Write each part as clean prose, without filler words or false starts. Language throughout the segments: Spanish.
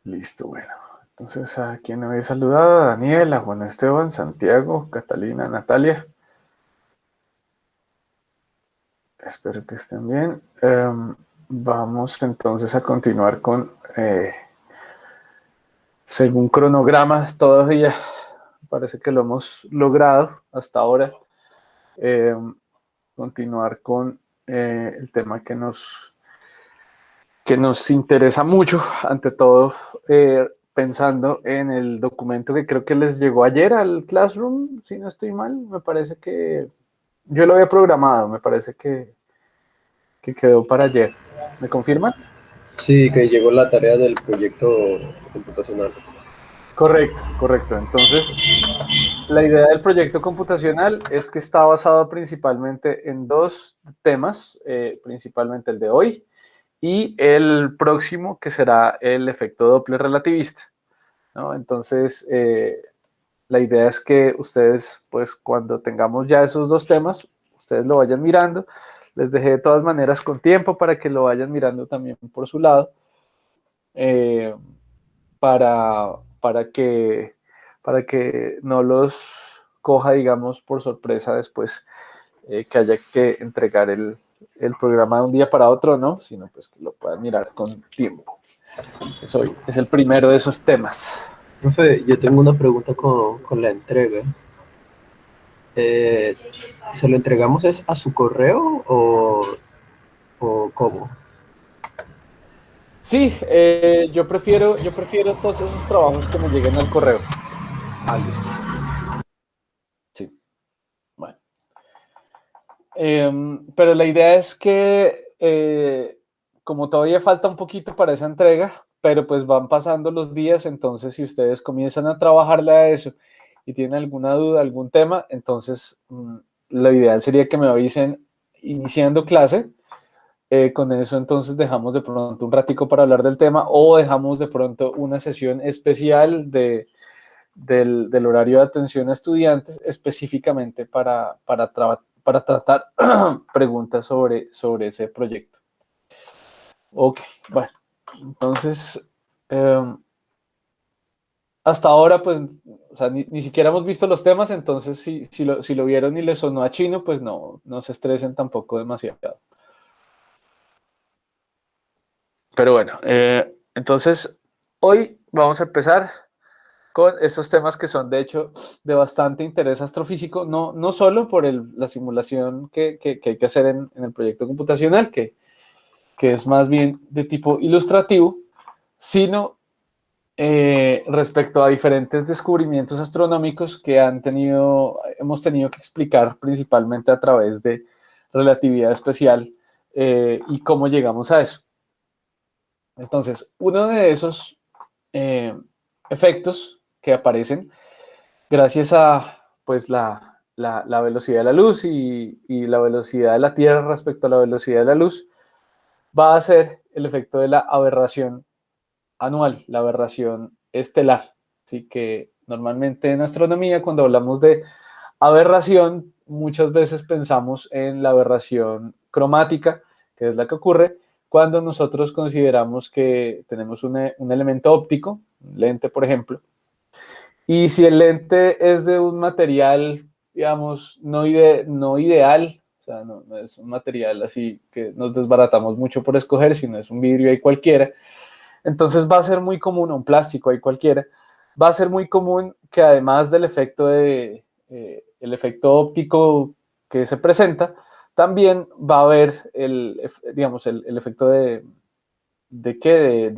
Listo, bueno. Entonces, ¿a quién había saludado? A Daniel, a Juan Esteban, Santiago, Catalina, Natalia. Espero que estén bien. Vamos entonces a continuar con, según cronograma, todavía parece que lo hemos logrado hasta ahora. Continuar con el tema que nos interesa mucho, ante todo pensando en el documento que creo que les llegó ayer al Classroom, si no estoy mal, me parece que yo lo había programado, me parece que quedó para ayer. ¿Me confirman? Sí, que llegó la tarea del proyecto computacional. Correcto, correcto. Entonces, la idea del proyecto computacional es que está basado principalmente en dos temas, principalmente el de hoy y el próximo, que será el efecto Doppler relativista, ¿no? Entonces, la idea es que ustedes, pues cuando tengamos ya esos dos temas, ustedes lo vayan mirando. Les dejé de todas maneras con tiempo para que lo vayan mirando también por su lado, eh, para, para, que, para que no los coja, digamos, por sorpresa después, que haya que entregar el programa de un día para otro, ¿no? Sino pues que lo puedan mirar con tiempo. Hoy es el primero de esos temas. Profe, yo tengo una pregunta con la entrega. Eh, ¿Se lo entregamos es a su correo o cómo? Sí, yo prefiero todos esos trabajos que me lleguen al correo. Ah, listo. Sí, bueno. Pero la idea es que, como todavía falta un poquito para esa entrega, pero pues van pasando los días, entonces si ustedes comienzan a trabajarle a eso y tienen alguna duda, algún tema, entonces lo ideal sería que me avisen iniciando clase. Con eso entonces dejamos de pronto un ratico para hablar del tema o dejamos de pronto una sesión especial del horario de atención a estudiantes específicamente para tratar preguntas sobre ese proyecto. Ok, bueno, entonces hasta ahora pues, o sea, ni siquiera hemos visto los temas, entonces si lo vieron y les sonó a chino, pues no se estresen tampoco demasiado. Pero bueno, entonces hoy vamos a empezar con estos temas que son de hecho de bastante interés astrofísico, no solo por la simulación que hay que hacer en el proyecto computacional, que es más bien de tipo ilustrativo, sino respecto a diferentes descubrimientos astronómicos que hemos tenido que explicar principalmente a través de relatividad especial, y cómo llegamos a eso. Entonces, uno de esos eh, efectos que aparecen gracias a pues la velocidad de la luz y la velocidad de la Tierra respecto a la velocidad de la luz, va a ser el efecto de la aberración anual, la aberración estelar. Así que normalmente en astronomía, cuando hablamos de aberración, muchas veces pensamos en la aberración cromática, que es la que ocurre cuando nosotros consideramos que tenemos un elemento óptico, un lente, por ejemplo, y si el lente es de un material, digamos, no ideal, o sea, no es un material así que nos desbaratamos mucho por escoger, sino es un vidrio ahí cualquiera, entonces va a ser muy común, un plástico ahí cualquiera, va a ser muy común que además del efecto el efecto óptico que se presenta, también va a haber digamos, el efecto de, ¿qué?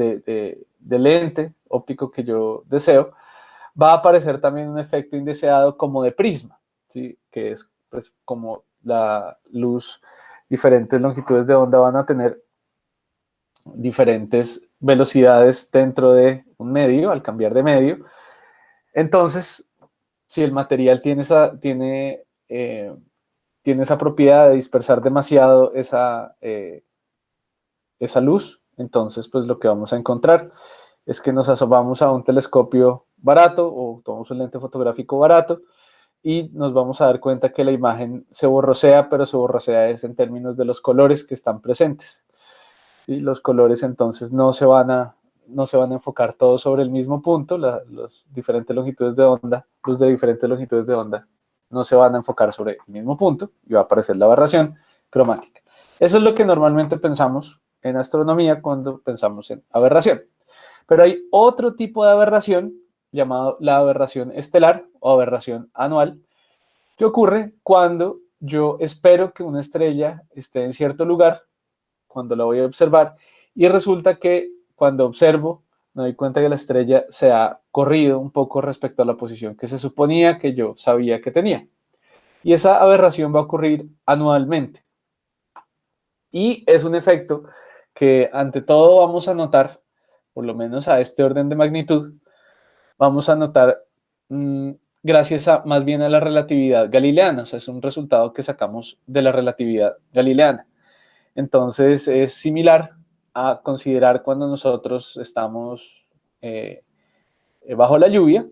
De lente óptico que yo deseo, va a aparecer también un efecto indeseado como de prisma, ¿sí? Que es pues, como la luz, diferentes longitudes de onda van a tener diferentes velocidades dentro de un medio al cambiar de medio. Entonces, si el material tiene esa propiedad de dispersar demasiado esa luz, entonces pues lo que vamos a encontrar es que nos asomamos a un telescopio barato o tomamos un lente fotográfico barato y nos vamos a dar cuenta que la imagen se borrosea, pero se borrosea es en términos de los colores que están presentes. ¿Sí? Los colores entonces no se van a no se van a enfocar todos sobre el mismo punto, los diferentes longitudes de onda, luz de diferentes longitudes de onda, no se van a enfocar sobre el mismo punto y va a aparecer la aberración cromática. Eso es lo que normalmente pensamos en astronomía cuando pensamos en aberración. Pero hay otro tipo de aberración llamado la aberración estelar o aberración anual, que ocurre cuando yo espero que una estrella esté en cierto lugar, cuando la voy a observar, y resulta que cuando observo me doy cuenta que la estrella se ha corrido un poco respecto a la posición que se suponía que yo sabía que tenía. Y esa aberración va a ocurrir anualmente. Y es un efecto que ante todo vamos a notar, por lo menos a este orden de magnitud, vamos a notar gracias a más bien a la relatividad galileana. O sea, es un resultado que sacamos de la relatividad galileana. Entonces es similar a considerar cuando nosotros estamos bajo la lluvia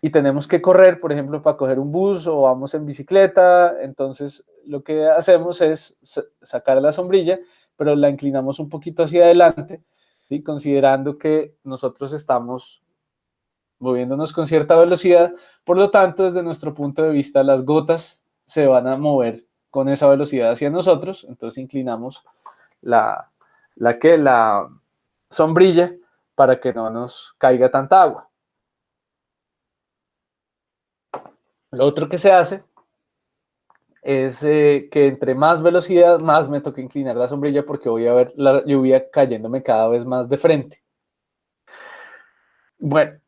y tenemos que correr, por ejemplo, para coger un bus o vamos en bicicleta. Entonces lo que hacemos es sacar la sombrilla, pero la inclinamos un poquito hacia adelante, ¿sí? Considerando que nosotros estamos moviéndonos con cierta velocidad. Por lo tanto, desde nuestro punto de vista, las gotas se van a mover con esa velocidad hacia nosotros. Entonces inclinamos la sombrilla para que no nos caiga tanta agua. Lo otro que se hace es que entre más velocidad, más me toca inclinar la sombrilla porque voy a ver la lluvia cayéndome cada vez más de frente. Bueno,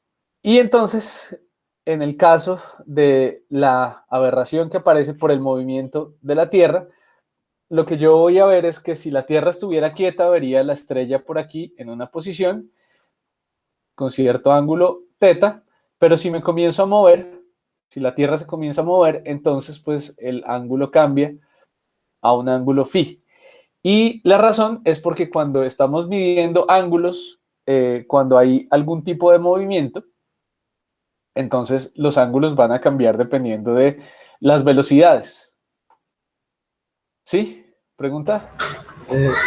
y entonces, en el caso de la aberración que aparece por el movimiento de la Tierra, lo que yo voy a ver es que si la Tierra estuviera quieta, vería la estrella por aquí en una posición con cierto ángulo θ, pero si me comienzo a mover, si la Tierra se comienza a mover, entonces pues el ángulo cambia a un ángulo phi. Y la razón es porque cuando estamos midiendo ángulos, cuando hay algún tipo de movimiento, entonces los ángulos van a cambiar dependiendo de las velocidades. ¿Sí? ¿Pregunta?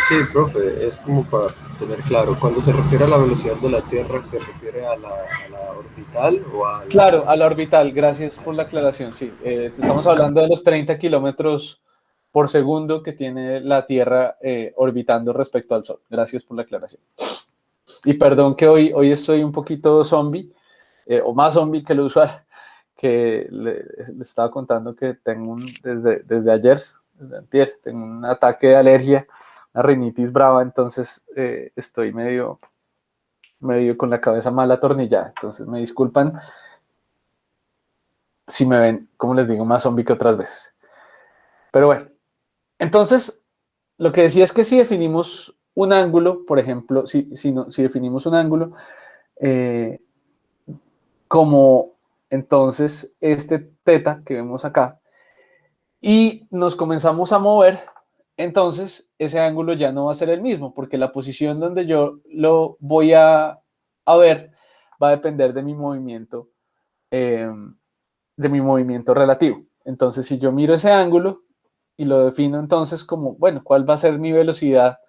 Sí, profe, es como para tener claro, cuando se refiere a la velocidad de la Tierra, ¿se refiere a la orbital o a la... Claro, a la orbital, gracias por la aclaración, sí. Estamos hablando de los 30 kilómetros por segundo que tiene la Tierra orbitando respecto al Sol. Gracias por la aclaración. Y perdón que hoy estoy un poquito zombie, o más zombie que lo usual, que le estaba contando que tengo desde ayer, desde antier, tengo un ataque de alergia, una rinitis brava, entonces estoy medio con la cabeza mal atornillada. Entonces me disculpan si me ven, como les digo, más zombie que otras veces. Pero bueno, entonces lo que decía es que si definimos un ángulo, por ejemplo, si definimos un ángulo como entonces este θ que vemos acá, y nos comenzamos a mover, entonces ese ángulo ya no va a ser el mismo, porque la posición donde yo lo voy a ver va a depender de mi movimiento relativo. Entonces, si yo miro ese ángulo y lo defino entonces como, bueno, ¿cuál va a ser mi velocidad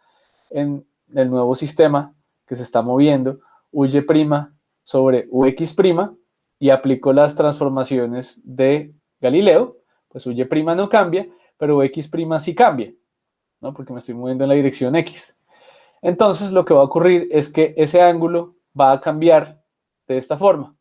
en el nuevo sistema que se está moviendo? Uy' sobre Ux', y aplico las transformaciones de Galileo, pues Uy' no cambia, pero Ux' sí cambia, ¿no? Porque me estoy moviendo en la dirección X. Entonces, lo que va a ocurrir es que ese ángulo va a cambiar de esta forma,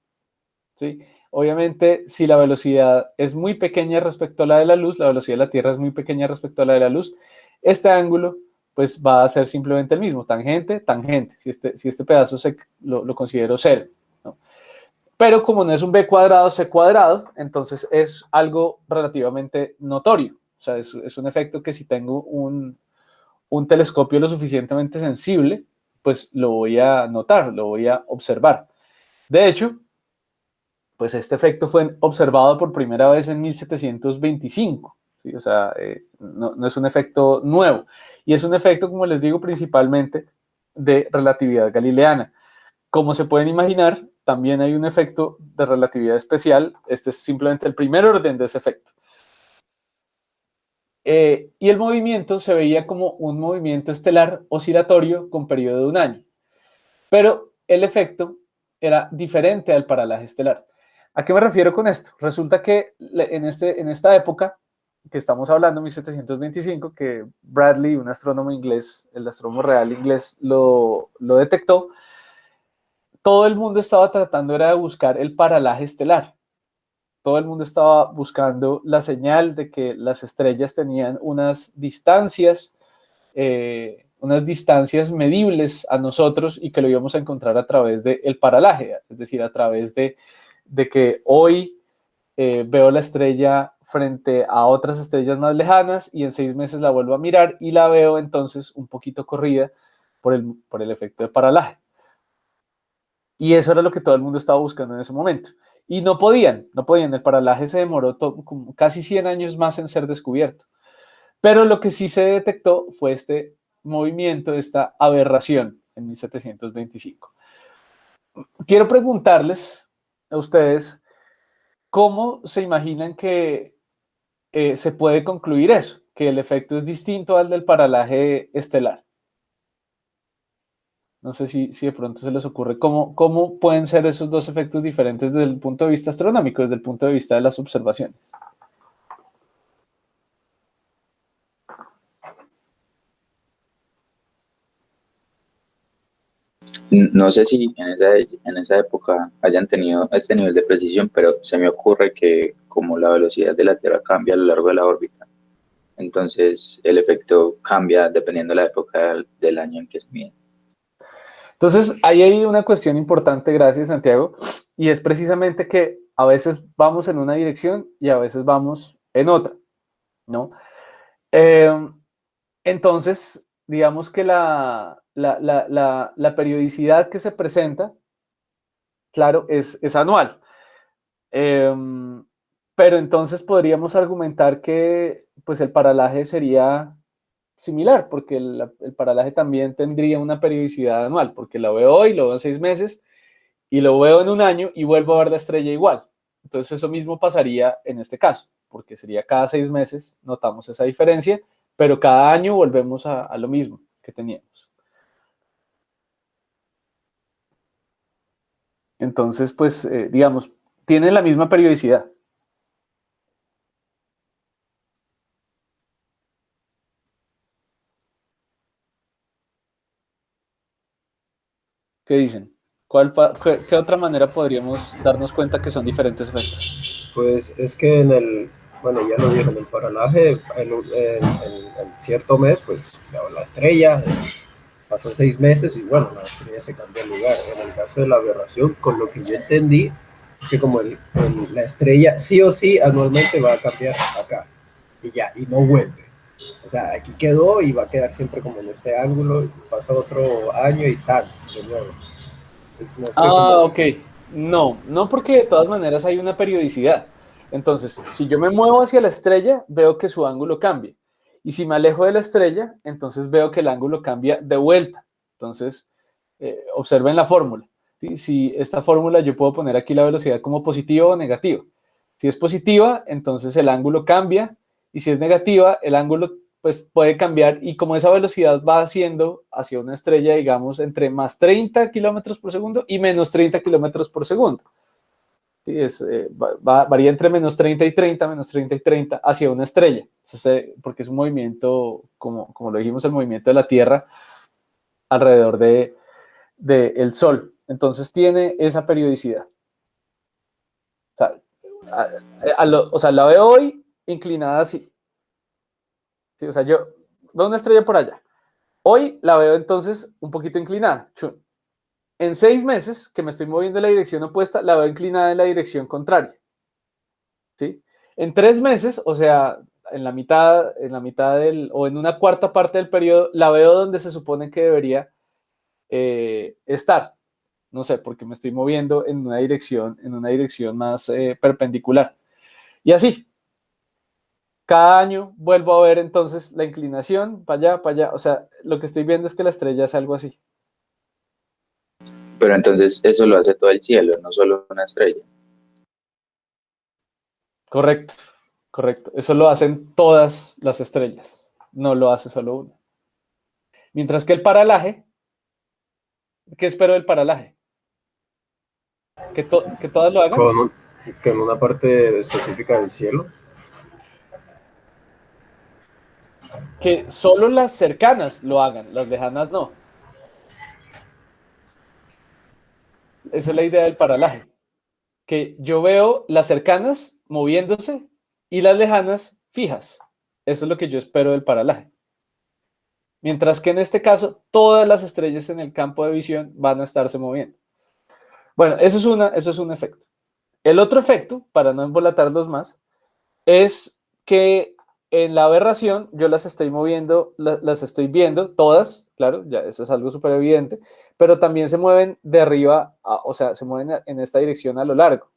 ¿sí? Obviamente, si la velocidad es muy pequeña respecto a la de la luz, la velocidad de la Tierra es muy pequeña respecto a la de la luz, este ángulo pues va a ser simplemente el mismo, tangente, tangente, si este pedazo lo considero cero, ¿no? Pero como no es un b cuadrado, c cuadrado, entonces es algo relativamente notorio. O sea, es un efecto que si tengo un telescopio lo suficientemente sensible, pues lo voy a notar, lo voy a observar. De hecho, pues este efecto fue observado por primera vez en 1725, ¿sí? O sea, no es un efecto nuevo. Y es un efecto, como les digo, principalmente de relatividad galileana. Como se pueden imaginar, también hay un efecto de relatividad especial. Este es simplemente el primer orden de ese efecto. Y el movimiento se veía como un movimiento estelar oscilatorio con periodo de un año. pero el efecto era diferente al paralaje estelar. ¿A qué me refiero con esto? Resulta que en esta época que estamos hablando, 1725, que Bradley, un astrónomo inglés, el astrónomo real inglés, lo detectó, todo el mundo estaba tratando era de buscar el paralaje estelar. Todo el mundo estaba buscando la señal de que las estrellas tenían unas distancias medibles a nosotros y que lo íbamos a encontrar a través del paralaje, es decir, a través de que hoy veo la estrella frente a otras estrellas más lejanas y en 6 meses la vuelvo a mirar y la veo entonces un poquito corrida por el efecto de paralaje. Y eso era lo que todo el mundo estaba buscando en ese momento. Y no podían. El paralaje se demoró como casi 100 años más en ser descubierto. Pero lo que sí se detectó fue este movimiento, esta aberración en 1725. Quiero preguntarles a ustedes cómo se imaginan que se puede concluir eso, que el efecto es distinto al del paralaje estelar. No sé si de pronto se les ocurre cómo pueden ser esos dos efectos diferentes desde el punto de vista astronómico, desde el punto de vista de las observaciones. No sé si en esa época hayan tenido este nivel de precisión, pero se me ocurre que como la velocidad de la Tierra cambia a lo largo de la órbita, entonces el efecto cambia dependiendo de la época del año en que se mide. Entonces, ahí hay una cuestión importante, gracias Santiago, y es precisamente que a veces vamos en una dirección y a veces vamos en otra, ¿no? Entonces, digamos que la periodicidad que se presenta, claro, es anual. Pero entonces podríamos argumentar que pues el paralaje sería similar, porque el paralaje también tendría una periodicidad anual, porque lo veo hoy, lo veo en 6 meses, y lo veo en un año y vuelvo a ver la estrella igual. Entonces eso mismo pasaría en este caso, porque sería cada 6 meses notamos esa diferencia, pero cada año volvemos a lo mismo que teníamos. Entonces, pues, digamos, tienen la misma periodicidad. ¿Qué dicen? ¿Qué otra manera podríamos darnos cuenta que son diferentes efectos? Pues es que bueno, ya lo dije, en el paralaje, en cierto mes, pues la estrella, pasan 6 meses y bueno, la estrella se cambia de lugar. En el caso de la aberración, con lo que yo entendí, es que como la estrella sí o sí anualmente va a cambiar acá y ya, y no vuelve. O sea, aquí quedó y va a quedar siempre como en este ángulo, y pasa otro año y tal, de nuevo. Pues no es que como... Ok. No porque de todas maneras hay una periodicidad. Entonces, si yo me muevo hacia la estrella, veo que su ángulo cambia. Y si me alejo de la estrella, entonces veo que el ángulo cambia de vuelta. Entonces, observen la fórmula. ¿Sí? Si esta fórmula yo puedo poner aquí la velocidad como positiva o negativa. Si es positiva, entonces el ángulo cambia. Y si es negativa, el ángulo pues puede cambiar y como esa velocidad va haciendo hacia una estrella, digamos, entre más 30 kilómetros por segundo y menos 30 kilómetros por segundo. Sí, varía entre menos 30 y 30, menos 30 y 30 hacia una estrella. Porque es un movimiento, como lo dijimos, el movimiento de la Tierra alrededor el Sol. Entonces tiene esa periodicidad. O sea, la veo hoy inclinada así. Sí, o sea, yo veo una estrella por allá. Hoy la veo entonces un poquito inclinada. En 6 meses, que me estoy moviendo en la dirección opuesta, la veo inclinada en la dirección contraria. ¿Sí? En 3 meses, o sea, en la mitad o en una cuarta parte del periodo, la veo donde se supone que debería estar. No sé, porque me estoy moviendo en una dirección más perpendicular. Y así, cada año vuelvo a ver entonces la inclinación para allá, para allá. O sea, lo que estoy viendo es que la estrella es algo así. Pero entonces eso lo hace todo el cielo, no solo una estrella. Correcto, correcto. Eso lo hacen todas las estrellas, no lo hace solo una. Mientras que el paralaje ¿Qué espero del paralaje? ¿Que todas lo hagan? Con una parte específica del cielo. Que solo las cercanas lo hagan, las lejanas no. Esa es la idea del paralaje. Que yo veo las cercanas moviéndose y las lejanas fijas. Eso es lo que yo espero del paralaje. Mientras que en este caso, todas las estrellas en el campo de visión van a estarse moviendo. Bueno, eso es un efecto. El otro efecto, para no embolatarlos más, es que en la aberración yo las estoy moviendo, las estoy viendo todas, claro, ya eso es algo súper evidente, pero también se mueven de arriba, o sea, se mueven en esta dirección a lo largo.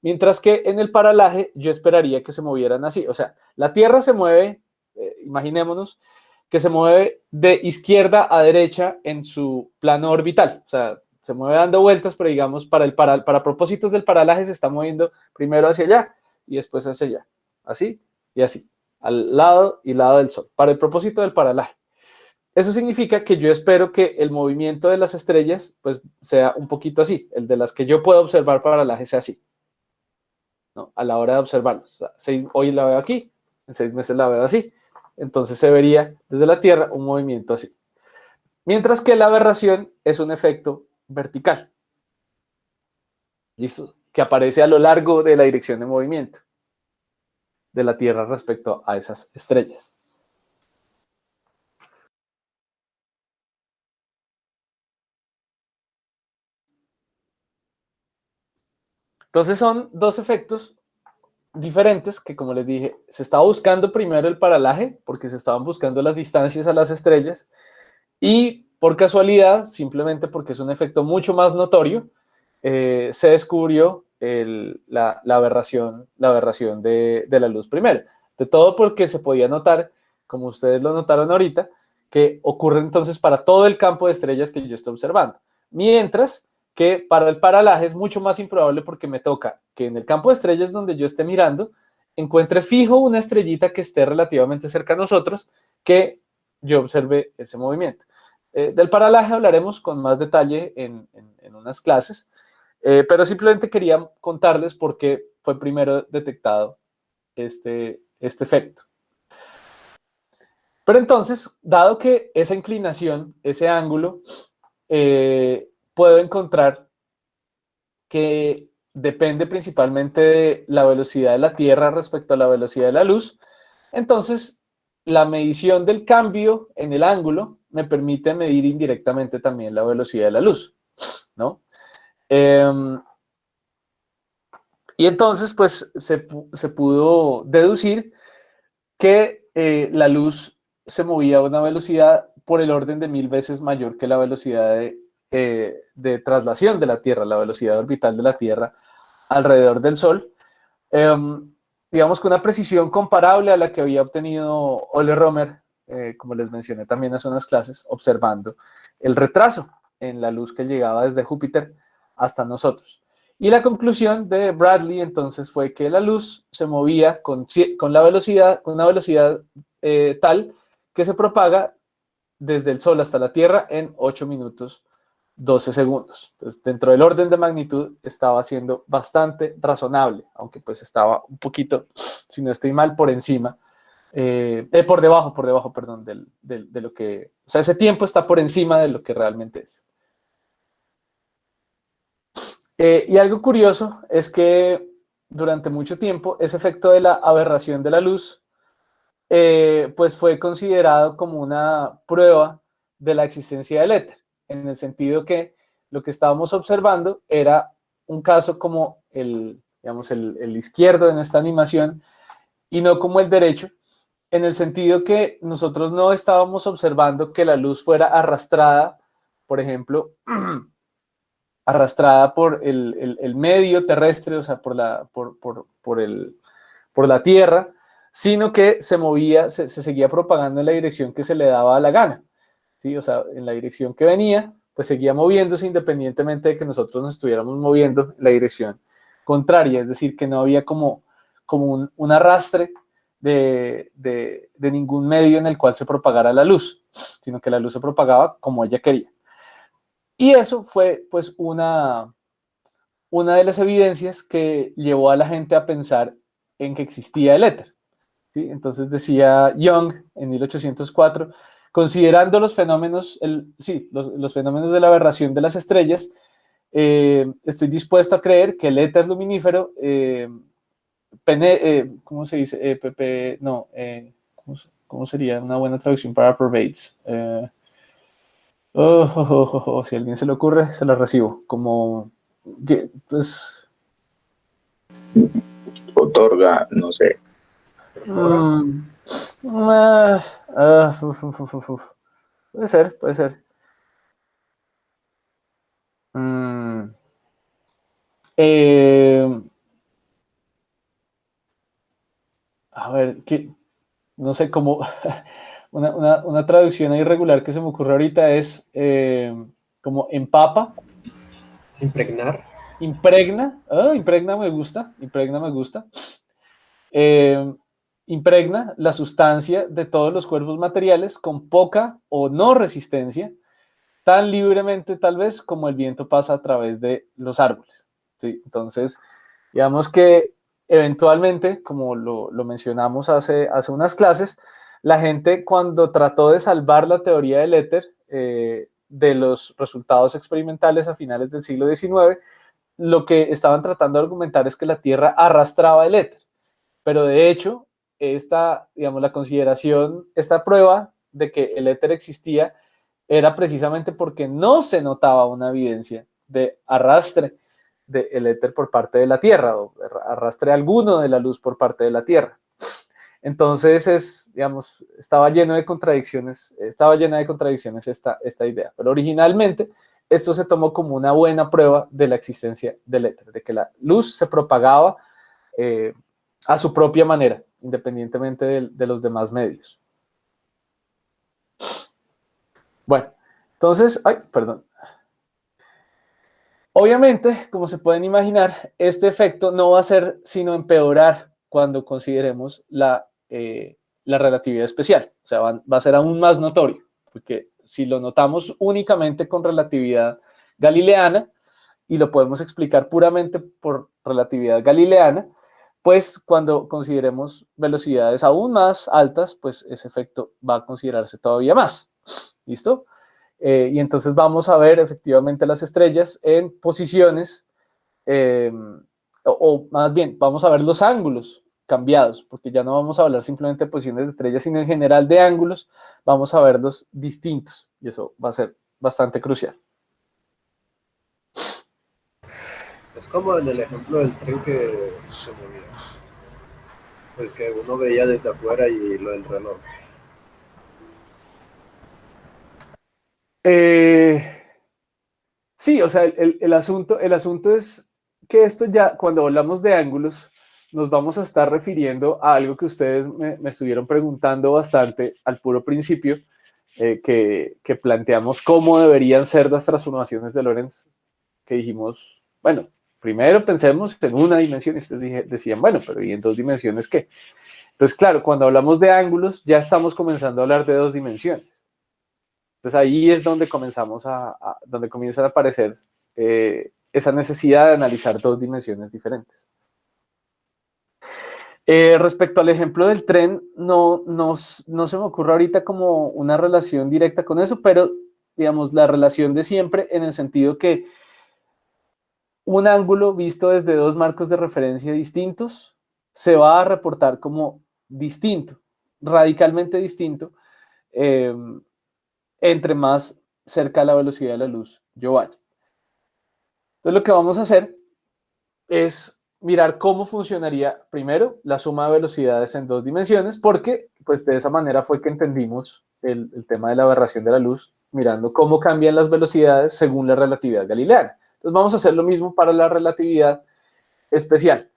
Mientras que en el paralaje yo esperaría que se movieran así, o sea, la Tierra se mueve, imaginémonos, que se mueve de izquierda a derecha en su plano orbital, o sea, se mueve dando vueltas, pero digamos, para propósitos del paralaje se está moviendo primero hacia allá y después hacia allá, así y así, al lado y lado del Sol, para el propósito del paralaje. Eso significa que yo espero que el movimiento de las estrellas pues sea un poquito así, el de las que yo puedo observar paralaje sea así, ¿no? A la hora de observarlos. O sea, hoy la veo aquí, en 6 meses la veo así. Entonces se vería desde la Tierra un movimiento así. Mientras que la aberración es un efecto vertical. ¿Listo? Que aparece a lo largo de la dirección de movimiento de la Tierra respecto a esas estrellas. Entonces son dos efectos diferentes que, como les dije, se estaba buscando primero el paralaje, porque se estaban buscando las distancias a las estrellas, y por casualidad, simplemente porque es un efecto mucho más notorio, se descubrió la aberración de la luz primero. De todo porque se podía notar, como ustedes lo notaron ahorita, que ocurre entonces para todo el campo de estrellas que yo estoy observando. Mientras que para el paralaje es mucho más improbable porque me toca que en el campo de estrellas donde yo esté mirando encuentre fijo una estrellita que esté relativamente cerca a nosotros, que yo observe ese movimiento. Del paralaje hablaremos con más detalle en unas clases, pero simplemente quería contarles por qué fue primero detectado este efecto. Pero entonces, dado que esa inclinación, ese ángulo, puedo encontrar que depende principalmente de la velocidad de la Tierra respecto a la velocidad de la luz, entonces la medición del cambio en el ángulo me permite medir indirectamente también la velocidad de la luz, ¿no? Y entonces, pues, se pudo deducir que la luz se movía a una velocidad por el orden de 1000 veces mayor que la velocidad de traslación de la Tierra, la velocidad orbital de la Tierra alrededor del Sol. Digamos con una precisión comparable a la que había obtenido Ole Romer, como les mencioné también hace unas clases, observando el retraso en la luz que llegaba desde Júpiter hasta nosotros. Y la conclusión de Bradley entonces fue que la luz se movía con una velocidad tal que se propaga desde el Sol hasta la Tierra en 8 minutos 12 segundos. Entonces, dentro del orden de magnitud estaba siendo bastante razonable, aunque pues estaba un poquito, si no estoy mal, por encima, por debajo, perdón, de lo que, o sea, ese tiempo está por encima de lo que realmente es. Y algo curioso es que durante mucho tiempo ese efecto de la aberración de la luz pues fue considerado como una prueba de la existencia del éter, en el sentido que lo que estábamos observando era un caso como digamos, el izquierdo en esta animación y no como el derecho, en el sentido que nosotros no estábamos observando que la luz fuera arrastrada, por ejemplo, arrastrada por el medio terrestre, o sea, por la Tierra, sino que se movía, se seguía propagando en la dirección que se le daba la gana, ¿sí? O sea, en la dirección que venía, pues seguía moviéndose independientemente de que nosotros nos estuviéramos moviendo en la dirección contraria, es decir, que no había como un arrastre de ningún medio en el cual se propagara la luz, sino que la luz se propagaba como ella quería. Y eso fue pues una de las evidencias que llevó a la gente a pensar en que existía el éter. ¿Sí? Entonces decía Young en 1804, considerando los fenómenos, los fenómenos de la aberración de las estrellas, estoy dispuesto a creer que el éter luminífero, ¿cómo se dice? ¿Cómo sería una buena traducción para pervades? Si a alguien se le ocurre, se la recibo. Como, pues... Otorga, no sé. Puede ser, puede ser. A ver, no sé cómo. Una traducción irregular que se me ocurre ahorita es como empapa. Impregnar. Impregna. Impregna me gusta. Impregna me gusta. Impregna la sustancia de todos los cuerpos materiales con poca o no resistencia, tan libremente tal vez como el viento pasa a través de los árboles. ¿Sí? Entonces, digamos que eventualmente, como lo mencionamos hace unas clases, la gente cuando trató de salvar la teoría del éter de los resultados experimentales a finales del siglo XIX, lo que estaban tratando de argumentar es que la Tierra arrastraba el éter. Pero de hecho, la consideración, esta prueba de que el éter existía era precisamente porque no se notaba una evidencia de arrastre del éter por parte de la Tierra o arrastre alguno de la luz por parte de la Tierra. Entonces estaba llena de contradicciones esta idea. Pero originalmente esto se tomó como una buena prueba de la existencia del éter, de que la luz se propagaba a su propia manera, independientemente de los demás medios. Bueno, entonces, perdón. Obviamente, como se pueden imaginar, este efecto no va a ser sino empeorar cuando consideremos la relatividad especial. O sea, va a ser aún más notorio, porque si lo notamos únicamente con relatividad galileana, y lo podemos explicar puramente por relatividad galileana, pues cuando consideremos velocidades aún más altas, pues ese efecto va a considerarse todavía más. ¿Listo? Y entonces vamos a ver efectivamente las estrellas en posiciones, o más bien, vamos a ver los ángulos cambiados, porque ya no vamos a hablar simplemente de posiciones de estrellas, sino en general de ángulos, vamos a verlos distintos, y eso va a ser bastante crucial. Es como en el ejemplo del tren que se movía. Pues que uno veía desde afuera y lo del reloj. Sí, o sea, el asunto es que esto ya, cuando hablamos de ángulos, nos vamos a estar refiriendo a algo que ustedes me estuvieron preguntando bastante al puro principio, que planteamos cómo deberían ser las transformaciones de Lorentz, que dijimos, bueno, primero pensemos en una dimensión, y ustedes decían, bueno, pero ¿y en dos dimensiones qué? Entonces, claro, cuando hablamos de ángulos, ya estamos comenzando a hablar de dos dimensiones. Entonces ahí es donde donde comienza a aparecer esa necesidad de analizar dos dimensiones diferentes. Respecto al ejemplo del tren, no se me ocurre ahorita como una relación directa con eso, pero digamos la relación de siempre en el sentido que un ángulo visto desde dos marcos de referencia distintos se va a reportar como distinto, radicalmente distinto, entre más cerca a la velocidad de la luz yo vaya. Entonces lo que vamos a hacer es mirar cómo funcionaría primero la suma de velocidades en dos dimensiones, porque pues de esa manera fue que entendimos el tema de la aberración de la luz, mirando cómo cambian las velocidades según la relatividad galileana. Entonces vamos a hacer lo mismo para la relatividad especial.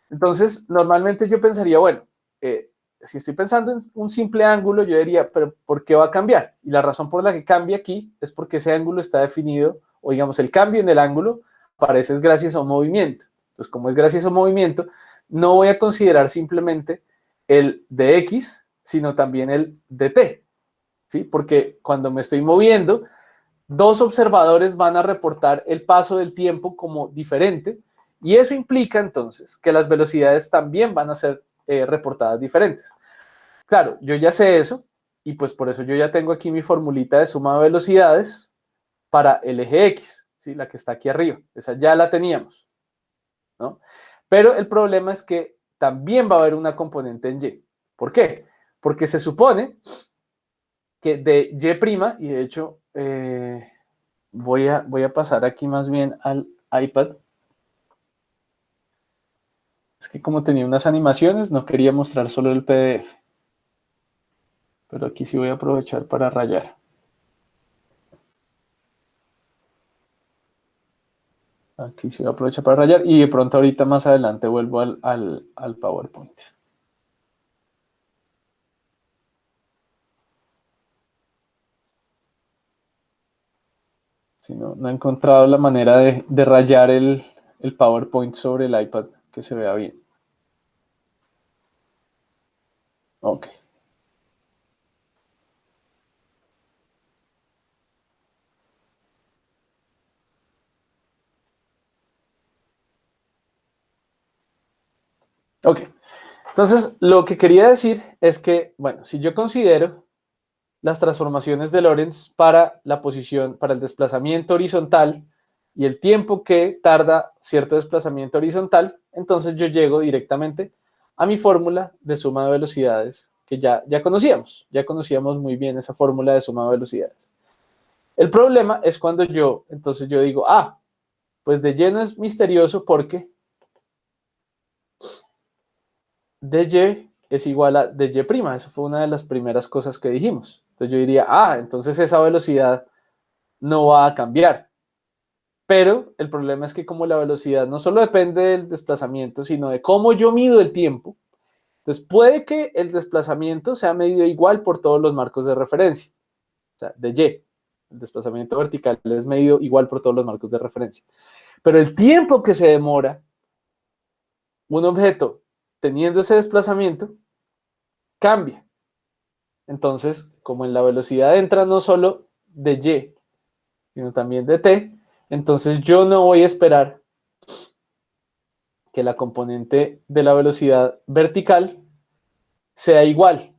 Entonces, normalmente yo pensaría, bueno, si estoy pensando en un simple ángulo, yo diría, pero ¿por qué va a cambiar? Y la razón por la que cambia aquí es porque ese ángulo está definido, o digamos, el cambio en el ángulo parece es gracias a un movimiento. Entonces, como es gracias a un movimiento, no voy a considerar simplemente el de X, sino también el de T, ¿sí? Porque cuando me estoy moviendo, 2 observadores van a reportar el paso del tiempo como diferente, y eso implica entonces que las velocidades también van a ser reportadas diferentes. Claro, yo ya sé eso, y pues por eso yo ya tengo aquí mi formulita de suma de velocidades para el eje X, ¿sí? La que está aquí arriba, esa ya la teníamos, ¿no? Pero el problema es que también va a haber una componente en Y. ¿Por qué? Porque se supone que de Y', y de hecho voy a pasar aquí más bien al iPad. Es que como tenía unas animaciones, no quería mostrar solo el PDF. Pero aquí sí voy a aprovechar para rayar. Aquí sí voy a aprovechar para rayar y de pronto ahorita más adelante vuelvo al PowerPoint. Si no, no he encontrado la manera de rayar el PowerPoint sobre el iPad que se vea bien. Ok. Ok. Entonces, lo que quería decir es que, bueno, si yo considero las transformaciones de Lorentz para la posición, para el desplazamiento horizontal y el tiempo que tarda cierto desplazamiento horizontal, entonces yo llego directamente a mi fórmula de suma de velocidades que ya conocíamos muy bien esa fórmula de suma de velocidades. El problema es cuando entonces yo digo, pues de lleno es misterioso porque dy es igual a dy', eso fue una de las primeras cosas que dijimos. Entonces yo diría, entonces esa velocidad no va a cambiar. Pero el problema es que como la velocidad no solo depende del desplazamiento, sino de cómo yo mido el tiempo, entonces puede que el desplazamiento sea medido igual por todos los marcos de referencia. O sea, de Y, el desplazamiento vertical es medido igual por todos los marcos de referencia. Pero el tiempo que se demora un objeto teniendo ese desplazamiento cambia. Entonces, como en la velocidad entra no solo de Y, sino también de T, entonces yo no voy a esperar que la componente de la velocidad vertical sea igual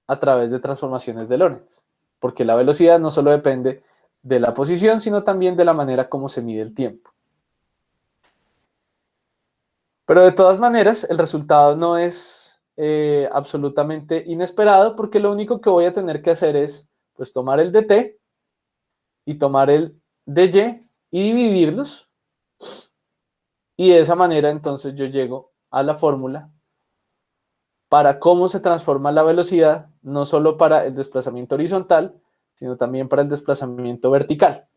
a través de transformaciones de Lorentz, porque la velocidad no solo depende de la posición, sino también de la manera como se mide el tiempo. Pero de todas maneras, el resultado no es absolutamente inesperado, porque lo único que voy a tener que hacer es pues tomar el dt y tomar el dy y dividirlos, y de esa manera entonces yo llego a la fórmula para cómo se transforma la velocidad, no solo para el desplazamiento horizontal, sino también para el desplazamiento vertical.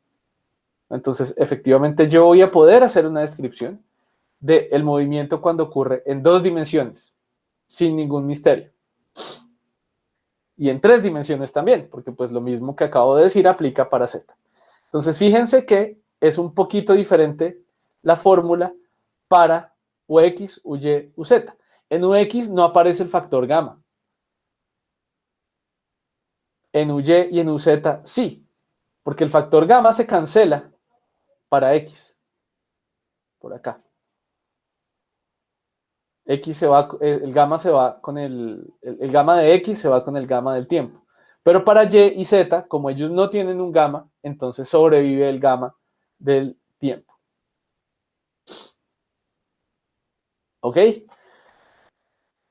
Entonces, efectivamente, yo voy a poder hacer una descripción del movimiento cuando ocurre en 2 dimensiones, sin ningún misterio. Y en 3 dimensiones también, porque pues lo mismo que acabo de decir aplica para Z. Entonces, fíjense que es un poquito diferente la fórmula para Ux, Uy, Uz. En Ux no aparece el factor gamma. En Uy y en Uz sí, porque el factor gamma se cancela para X, por acá. X se va, el gamma se va con el gamma de X se va con el gamma del tiempo. Pero para Y y Z, como ellos no tienen un gamma, entonces sobrevive el gamma del tiempo. ¿Ok?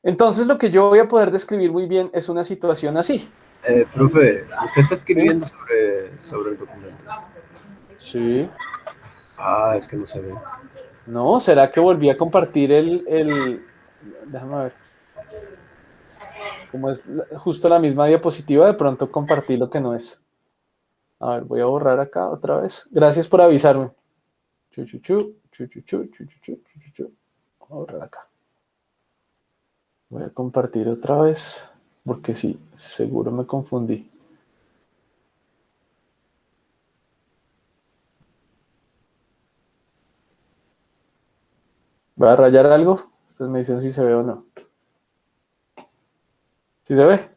Entonces lo que yo voy a poder describir muy bien es una situación así. Profe, usted está ¿Sí? escribiendo sobre el documento. Sí. Es que no se ve. No, ¿será que volví a compartir déjame ver. Como es justo la misma diapositiva, de pronto compartí lo que no es. A ver, voy a borrar acá otra vez. Gracias por avisarme. Voy a borrar acá. Voy a compartir otra vez, porque sí, seguro me confundí. Voy a rayar algo. Ustedes me dicen si se ve o no. ¿Sí se ve?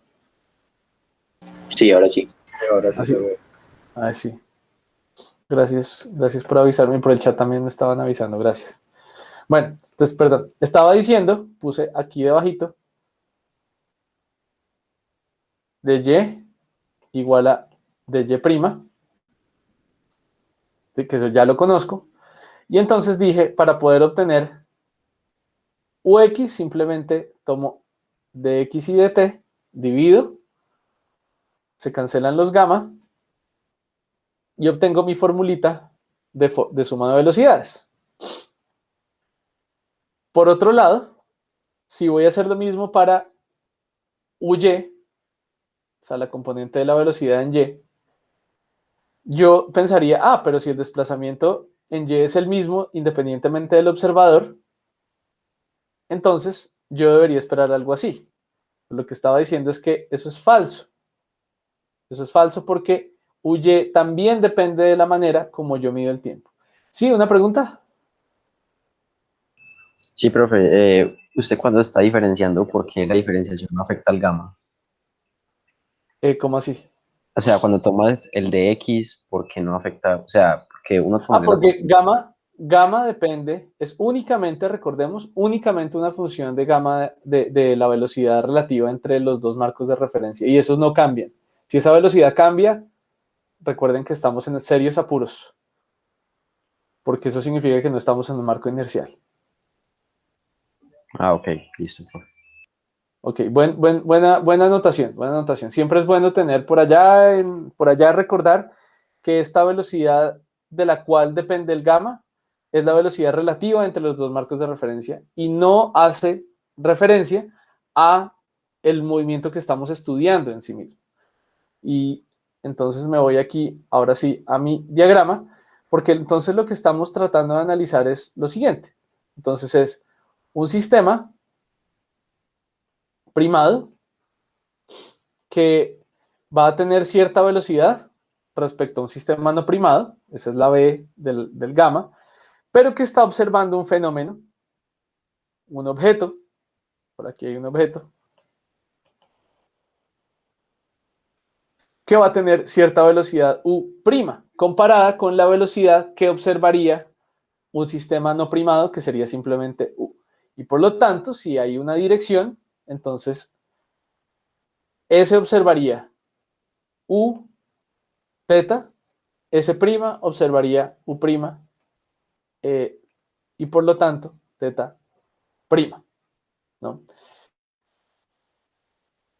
Sí, ahora sí. Ahora sí Así. se ve. Ay, sí. Gracias por avisarme. Por el chat también me estaban avisando. Gracias. Bueno, entonces, perdón. Estaba diciendo, puse aquí debajito, de y igual a de y', ¿sí? Que eso ya lo conozco. Y entonces dije, para poder obtener ux, simplemente tomo dx y dt, divido, se cancelan los gamma, y obtengo mi formulita de suma de velocidades. Por otro lado, si voy a hacer lo mismo para uy, o sea, la componente de la velocidad en y, yo pensaría, pero si el desplazamiento en y es el mismo independientemente del observador, entonces yo debería esperar algo así. Lo que estaba diciendo es que eso es falso. Eso es falso porque uy también depende de la manera como yo mido el tiempo. ¿Sí? ¿Una pregunta? Sí, profe, ¿usted cuando está diferenciando, por qué la diferenciación no afecta al gamma? ¿Cómo así? O sea, cuando tomas el de X, ¿por qué no afecta? O sea, porque uno tomaría la Porque función. gamma depende, es únicamente, recordemos, únicamente una función de gamma de la velocidad relativa entre los dos marcos de referencia, y esos no cambian. Si esa velocidad cambia, recuerden que estamos en serios apuros, porque eso significa que no estamos en un marco inercial. Ah, ok, listo, profe. Ok, buena anotación. Siempre es bueno tener por allá recordar que esta velocidad de la cual depende el gamma es la velocidad relativa entre los dos marcos de referencia y no hace referencia a el movimiento que estamos estudiando en sí mismo. Y entonces me voy aquí, ahora sí, a mi diagrama, porque entonces lo que estamos tratando de analizar es lo siguiente. Entonces es un sistema primado que va a tener cierta velocidad respecto a un sistema no primado, esa es la B del gamma, pero que está observando un fenómeno, un objeto, por aquí hay un objeto, que va a tener cierta velocidad U', comparada con la velocidad que observaría un sistema no primado, que sería simplemente U. Y por lo tanto, si hay una dirección, entonces S observaría U teta, S' observaría U', y por lo tanto, teta prima, ¿no?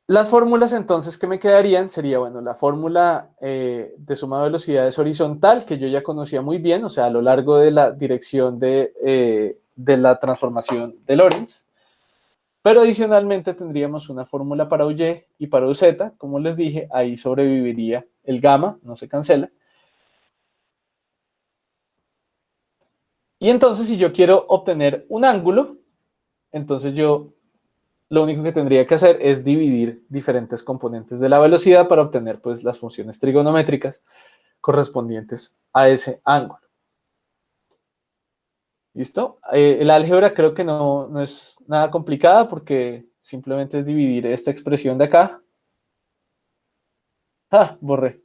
Las fórmulas entonces que me quedarían sería, bueno, la fórmula de suma de velocidades horizontal, que yo ya conocía muy bien, o sea, a lo largo de la dirección de la transformación de Lorentz, pero adicionalmente tendríamos una fórmula para uy y para uz, como les dije, ahí sobreviviría el gamma, no se cancela. Y entonces si yo quiero obtener un ángulo, entonces yo lo único que tendría que hacer es dividir diferentes componentes de la velocidad para obtener pues las funciones trigonométricas correspondientes a ese ángulo. ¿Listo? El álgebra creo que no es nada complicada porque simplemente es dividir esta expresión de acá. Borré.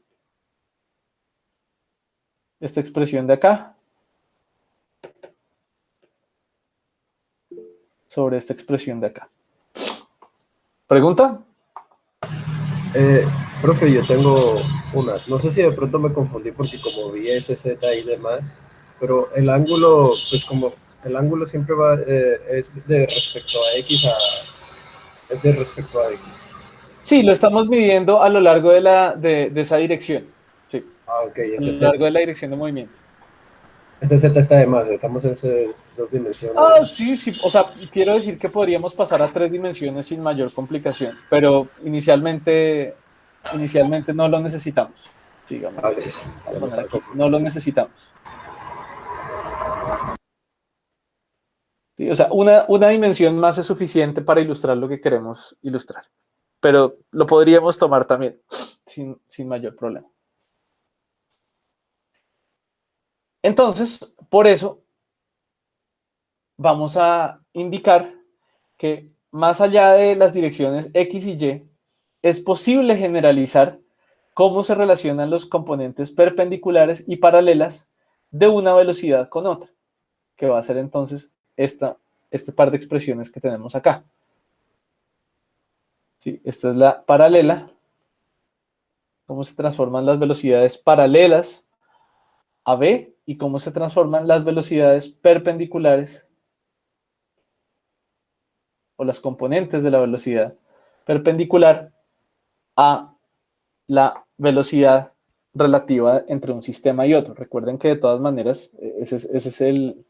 Esta expresión de acá sobre esta expresión de acá. ¿Pregunta? Profe, yo tengo una. No sé si de pronto me confundí porque como vi SZ y demás, pero el ángulo, pues como el ángulo siempre va, es de respecto a X es de respecto a X. Sí, lo estamos midiendo a lo largo de esa dirección. Sí. Ok, A lo largo de la dirección de movimiento. SZ está de más, estamos en esas dos dimensiones. Sí. O sea, quiero decir que podríamos pasar a 3 dimensiones sin mayor complicación, pero inicialmente no lo necesitamos. Sigamos. Listo. Vamos a poner aquí, no lo necesitamos. Sí, o sea, una dimensión más es suficiente para ilustrar lo que queremos ilustrar, pero lo podríamos tomar también sin mayor problema. Entonces, por eso vamos a indicar que más allá de las direcciones X y Y, es posible generalizar cómo se relacionan los componentes perpendiculares y paralelas de una velocidad con otra, que va a ser entonces este par de expresiones que tenemos acá. ¿Sí? Esta es la paralela, cómo se transforman las velocidades paralelas a v y cómo se transforman las velocidades perpendiculares o las componentes de la velocidad perpendicular a la velocidad relativa entre un sistema y otro. Recuerden que de todas maneras, ese es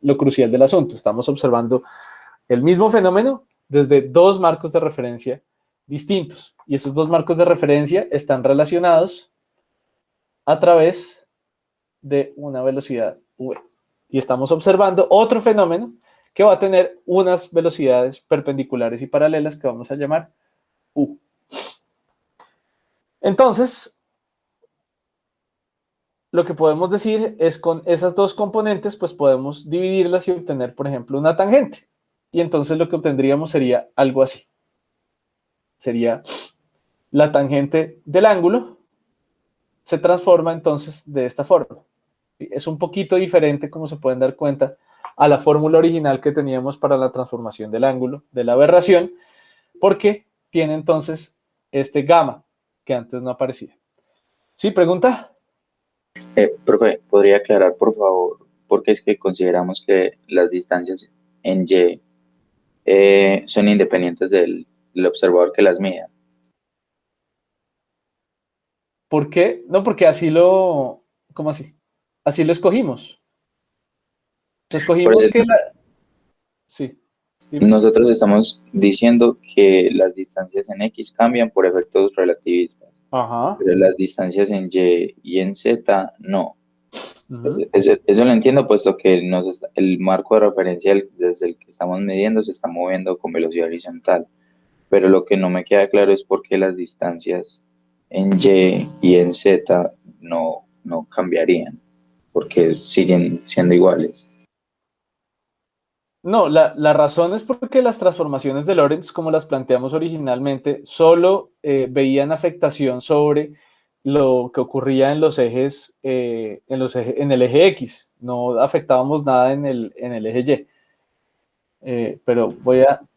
lo crucial del asunto. Estamos observando el mismo fenómeno desde dos marcos de referencia distintos. Y esos dos marcos de referencia están relacionados a través de una velocidad v. Y estamos observando otro fenómeno que va a tener unas velocidades perpendiculares y paralelas que vamos a llamar u. Entonces, lo que podemos decir es con esas dos componentes, pues podemos dividirlas y obtener, por ejemplo, una tangente. Y entonces lo que obtendríamos sería algo así. Sería la tangente del ángulo, se transforma entonces de esta forma. Es un poquito diferente, como se pueden dar cuenta, a la fórmula original que teníamos para la transformación del ángulo, de la aberración, porque tiene entonces este gamma, que antes no aparecía. ¿Sí? ¿Pregunta? Profe, ¿podría aclarar, por favor, porque es que consideramos que las distancias en Y son independientes del observador que las mida? ¿Por qué? No, porque ¿cómo así? Así lo escogimos. Por Escogimos eso, que sí, dime. nosotros estamos diciendo que las distancias en X cambian por efectos relativistas, Ajá. pero las distancias en Y y en Z no. Ujú. Eso lo entiendo, puesto que el marco de referencia desde el que estamos midiendo se está moviendo con velocidad horizontal. Pero lo que no me queda claro es por qué las distancias en Y en Z no cambiarían, porque siguen siendo iguales. No, la razón es porque las transformaciones de Lorentz, como las planteamos originalmente, solo veían afectación sobre lo que ocurría en los ejes, en el eje X. No afectábamos nada en el eje Y. Pero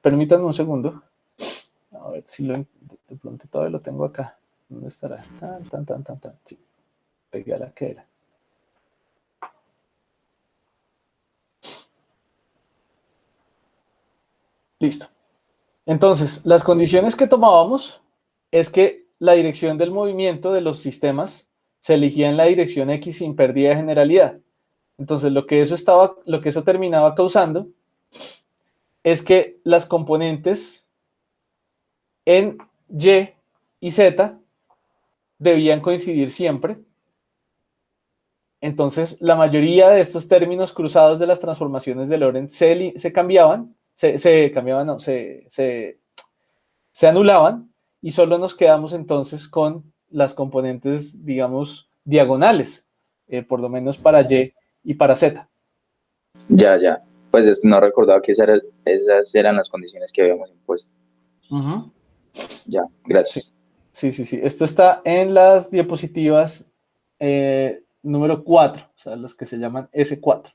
permítanme un segundo. A ver si de pronto todavía lo tengo acá. ¿Dónde estará? Tan, tan, tan, tan, tan. Sí, pegué a la que era. Listo. Entonces, las condiciones que tomábamos es que la dirección del movimiento de los sistemas se elegía en la dirección X sin pérdida de generalidad. Entonces, lo que eso terminaba causando es que las componentes en Y y Z debían coincidir siempre. Entonces, la mayoría de estos términos cruzados de las transformaciones de Lorentz se cambiaban, se cambiaban, no, se anulaban y solo nos quedamos entonces con las componentes, digamos, diagonales, por lo menos para y para Z. Ya, ya. Pues no recordaba que esas eran las condiciones que habíamos impuesto. Uh-huh. Ya, Sí, gracias. sí, sí, sí. Esto está en las diapositivas número 4, o sea, los que se llaman S4,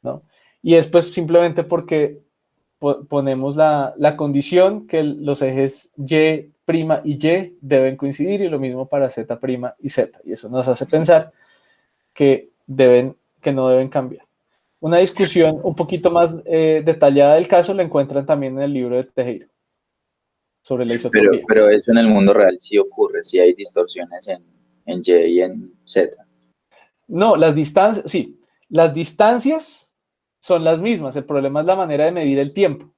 ¿no? Y después simplemente porque ponemos la condición que los ejes Y' y Y deben coincidir y lo mismo para Z' y Z. Y eso nos hace pensar que no deben cambiar. Una discusión un poquito más detallada del caso la encuentran también en el libro de Tejero sobre la isotropía. Pero eso en el mundo real sí ocurre, sí hay distorsiones en Y y en Z. No, las distancias, sí, las distancias son las mismas. El problema es la manera de medir el tiempo.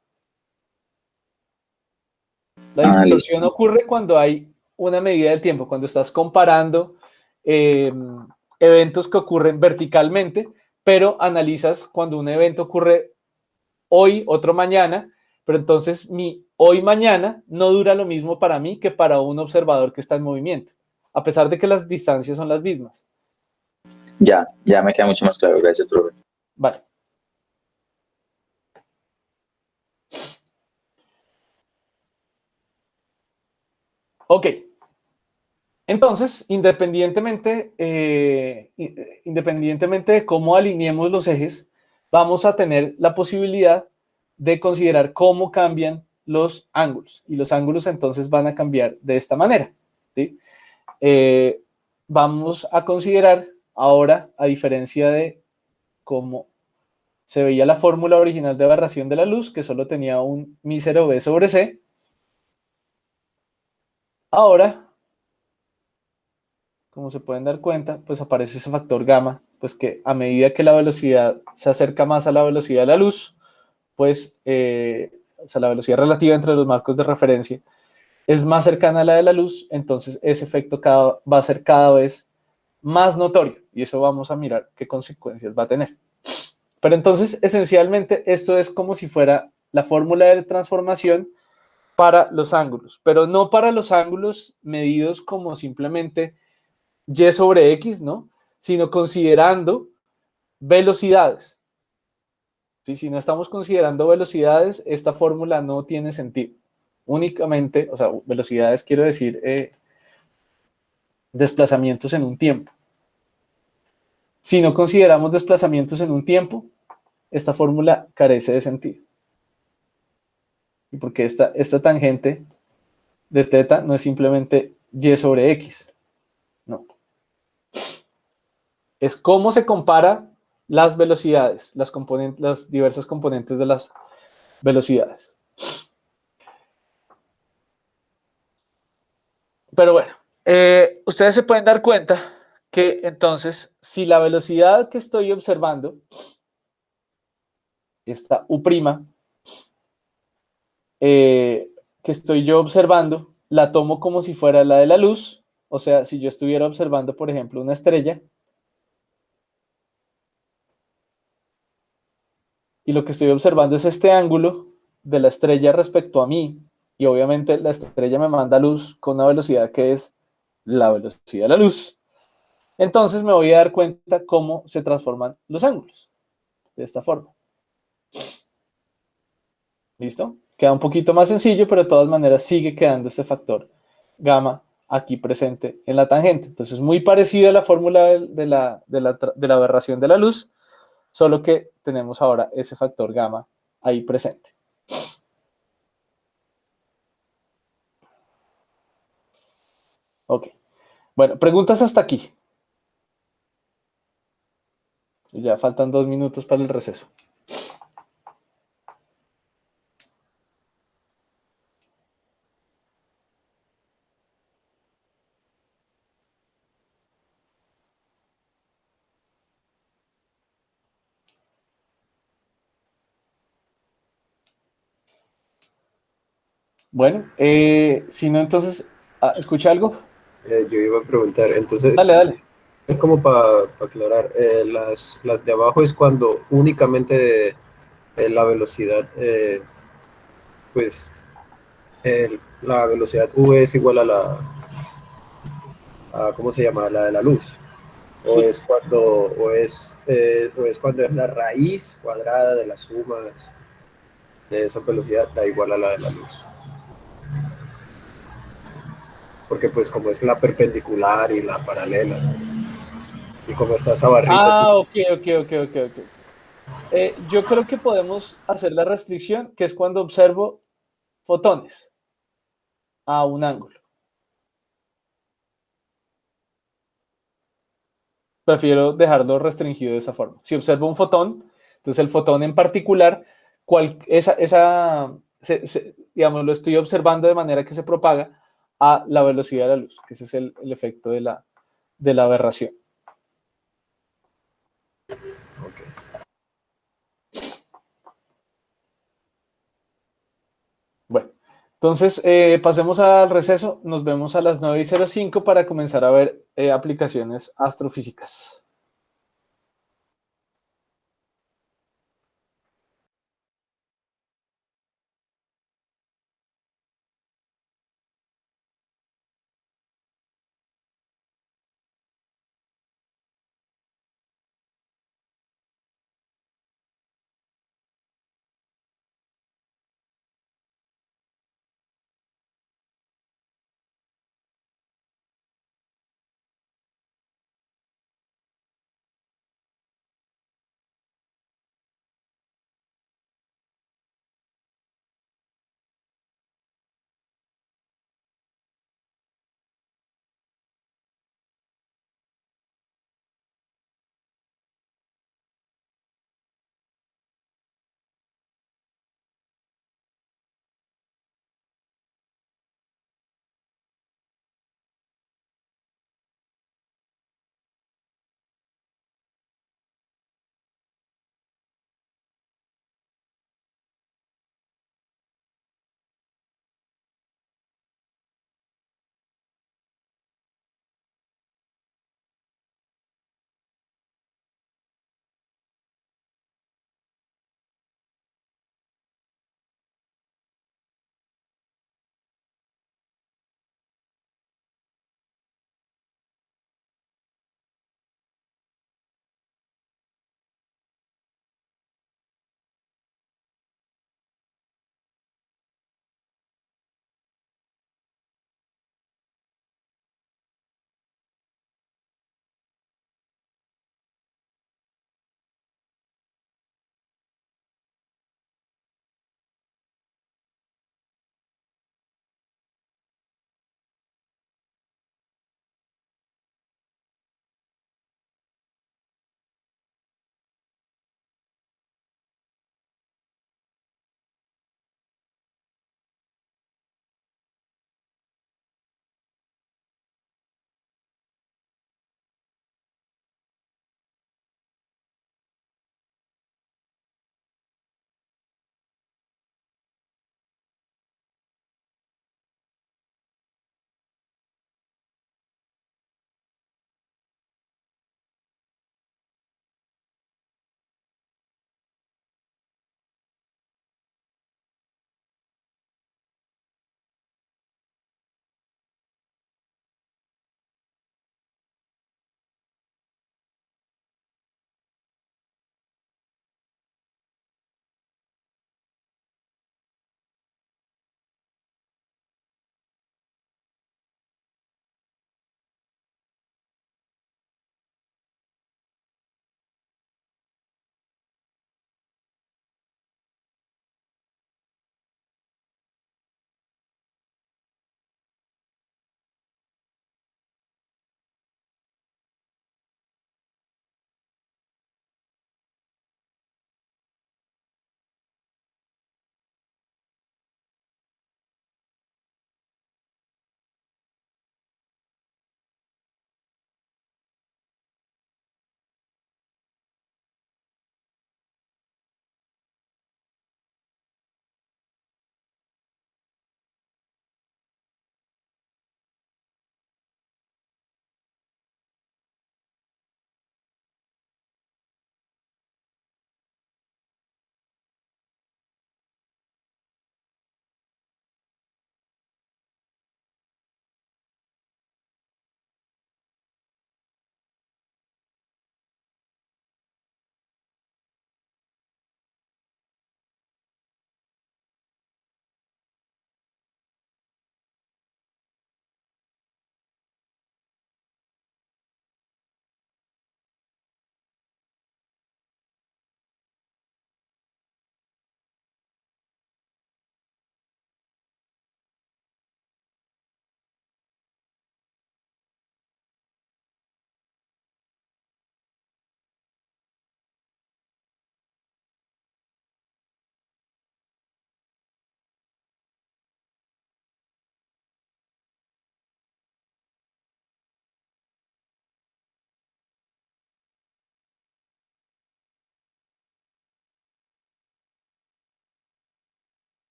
La Ah, distorsión listo. ocurre cuando hay una medida del tiempo, cuando estás comparando eventos que ocurren verticalmente, pero analizas cuando un evento ocurre hoy, otro mañana, pero entonces mi hoy mañana no dura lo mismo para mí que para un observador que está en movimiento, a pesar de que las distancias son las mismas. Ya me queda mucho más claro. Gracias, profe. Vale. Ok. Entonces, independientemente de cómo alineemos los ejes, vamos a tener la posibilidad de considerar cómo cambian los ángulos. Y los ángulos entonces van a cambiar de esta manera, ¿sí? Vamos a considerar ahora, a diferencia de cómo se veía la fórmula original de aberración de la luz, que solo tenía un mísero B sobre C, ahora, como se pueden dar cuenta, pues aparece ese factor gamma, pues que a medida que la velocidad se acerca más a la velocidad de la luz, pues, o sea, la velocidad relativa entre los marcos de referencia es más cercana a la de la luz, entonces ese efecto va a ser cada vez más notorio, y eso vamos a mirar qué consecuencias va a tener. Pero entonces, esencialmente, esto es como si fuera la fórmula de transformación para los ángulos, pero no para los ángulos medidos como simplemente y sobre x, ¿no? Sino considerando velocidades. ¿Sí? Si no estamos considerando velocidades, esta fórmula no tiene sentido. Únicamente, o sea, velocidades quiero decir desplazamientos en un tiempo. Si no consideramos desplazamientos en un tiempo, esta fórmula carece de sentido. Y porque esta tangente de teta no es simplemente y sobre x, no. Es cómo se compara las velocidades, las diversas componentes de las velocidades. Pero bueno, ustedes se pueden dar cuenta que entonces, si la velocidad que estoy observando, esta U', que estoy yo observando, la tomo como si fuera la de la luz, o sea, si yo estuviera observando, por ejemplo, una estrella, y lo que estoy observando es este ángulo de la estrella respecto a mí, y obviamente la estrella me manda luz con una velocidad que es la velocidad de la luz. Entonces me voy a dar cuenta cómo se transforman los ángulos, de esta forma. ¿Listo? Queda un poquito más sencillo, pero de todas maneras sigue quedando este factor gamma aquí presente en la tangente. Entonces, muy parecido a la fórmula de la aberración de la luz, solo que tenemos ahora ese factor gamma ahí presente. Ok. Bueno, preguntas hasta aquí. Ya faltan 2 minutos para el receso. Bueno, si no, entonces, ¿escucha algo? Yo iba a preguntar, entonces, Dale, dale. como para aclarar, las de abajo es cuando únicamente la velocidad, pues la velocidad v es igual a ¿cómo se llama? La de la luz. O Sí. es cuando es la raíz cuadrada de las sumas de esa velocidad da igual a la de la luz. Porque pues como es la perpendicular y la paralela, ¿no? Y como está esa barrita así. Ah, ok, ok, ok, ok, ok. Yo creo que podemos hacer la restricción, que es cuando observo fotones a un ángulo. Prefiero dejarlo restringido de esa forma. Si observo un fotón, entonces el fotón en particular, digamos, lo estoy observando de manera que se propaga a la velocidad de la luz, que ese es el efecto de la aberración. Okay. Bueno, entonces pasemos al receso. Nos vemos a las 9:05 para comenzar a ver aplicaciones astrofísicas.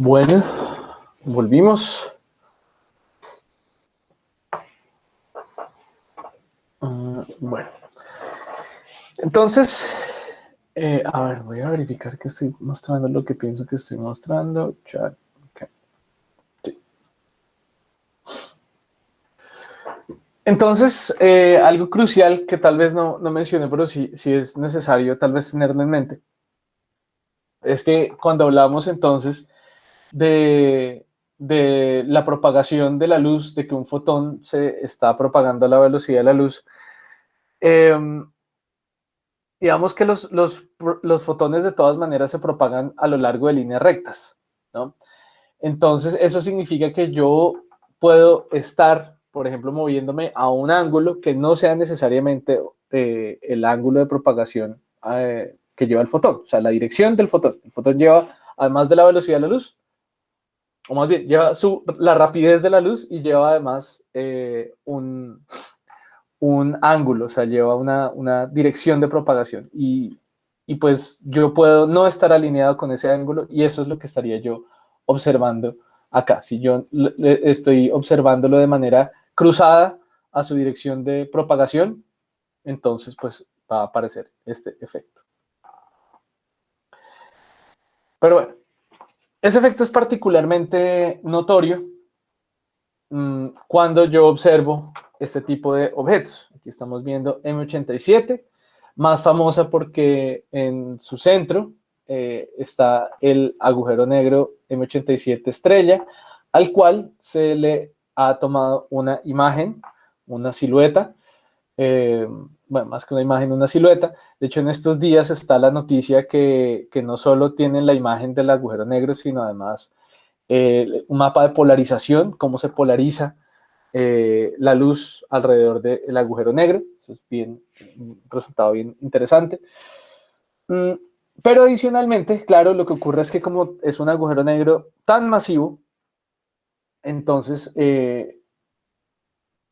Bueno, volvimos. Bueno, entonces, a ver, voy a verificar que estoy mostrando lo que pienso que estoy mostrando. Chat. Okay. Sí. Entonces, algo crucial que tal vez no mencioné, pero sí es necesario tal vez tenerlo en mente, es que cuando hablamos entonces de la propagación de la luz, de que un fotón se está propagando a la velocidad de la luz, digamos que los fotones de todas maneras se propagan a lo largo de líneas rectas, ¿no? Entonces, eso significa que yo puedo estar, por ejemplo, moviéndome a un ángulo que no sea necesariamente el ángulo de propagación que lleva el fotón, o sea, la dirección del fotón. El fotón lleva, además de la velocidad de la luz, o más bien, lleva la rapidez de la luz y lleva además un ángulo, o sea, lleva una dirección de propagación. Y pues yo puedo no estar alineado con ese ángulo y eso es lo que estaría yo observando acá. Si yo estoy observándolo de manera cruzada a su dirección de propagación, entonces pues va a aparecer este efecto. Pero bueno, ese efecto es particularmente notorio cuando yo observo este tipo de objetos. Aquí estamos viendo M87, más famosa porque en su centro está el agujero negro M87 estrella, al cual se le ha tomado una imagen, una silueta, bueno, más que una imagen, una silueta. De hecho, en estos días está la noticia que no solo tienen la imagen del agujero negro, sino además un mapa de polarización, cómo se polariza la luz alrededor del agujero negro. Eso es un resultado bien interesante. Pero adicionalmente, claro, lo que ocurre es que como es un agujero negro tan masivo, entonces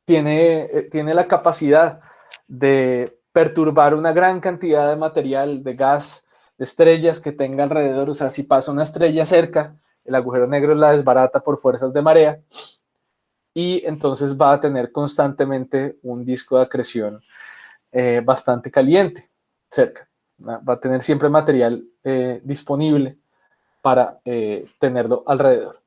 tiene la capacidad de perturbar una gran cantidad de material, de gas, de estrellas que tenga alrededor. O sea, si pasa una estrella cerca, el agujero negro la desbarata por fuerzas de marea y entonces va a tener constantemente un disco de acreción bastante caliente cerca. Va a tener siempre material disponible para tenerlo alrededor.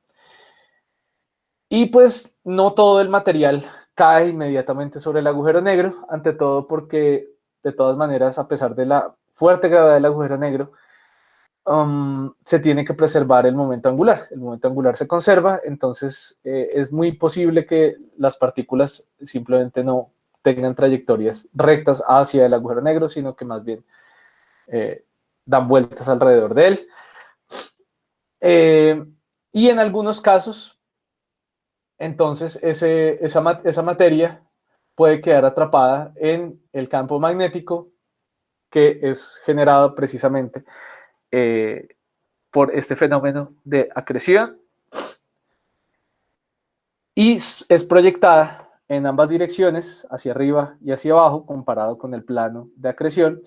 Y pues no todo el material cae inmediatamente sobre el agujero negro, ante todo porque de todas maneras, a pesar de la fuerte gravedad del agujero negro, se tiene que preservar el momento angular. El momento angular se conserva, entonces es muy posible que las partículas simplemente no tengan trayectorias rectas hacia el agujero negro, sino que más bien dan vueltas alrededor de él. Y en algunos casos, entonces esa materia puede quedar atrapada en el campo magnético que es generado precisamente por este fenómeno de acreción y es proyectada en ambas direcciones, hacia arriba y hacia abajo, comparado con el plano de acreción,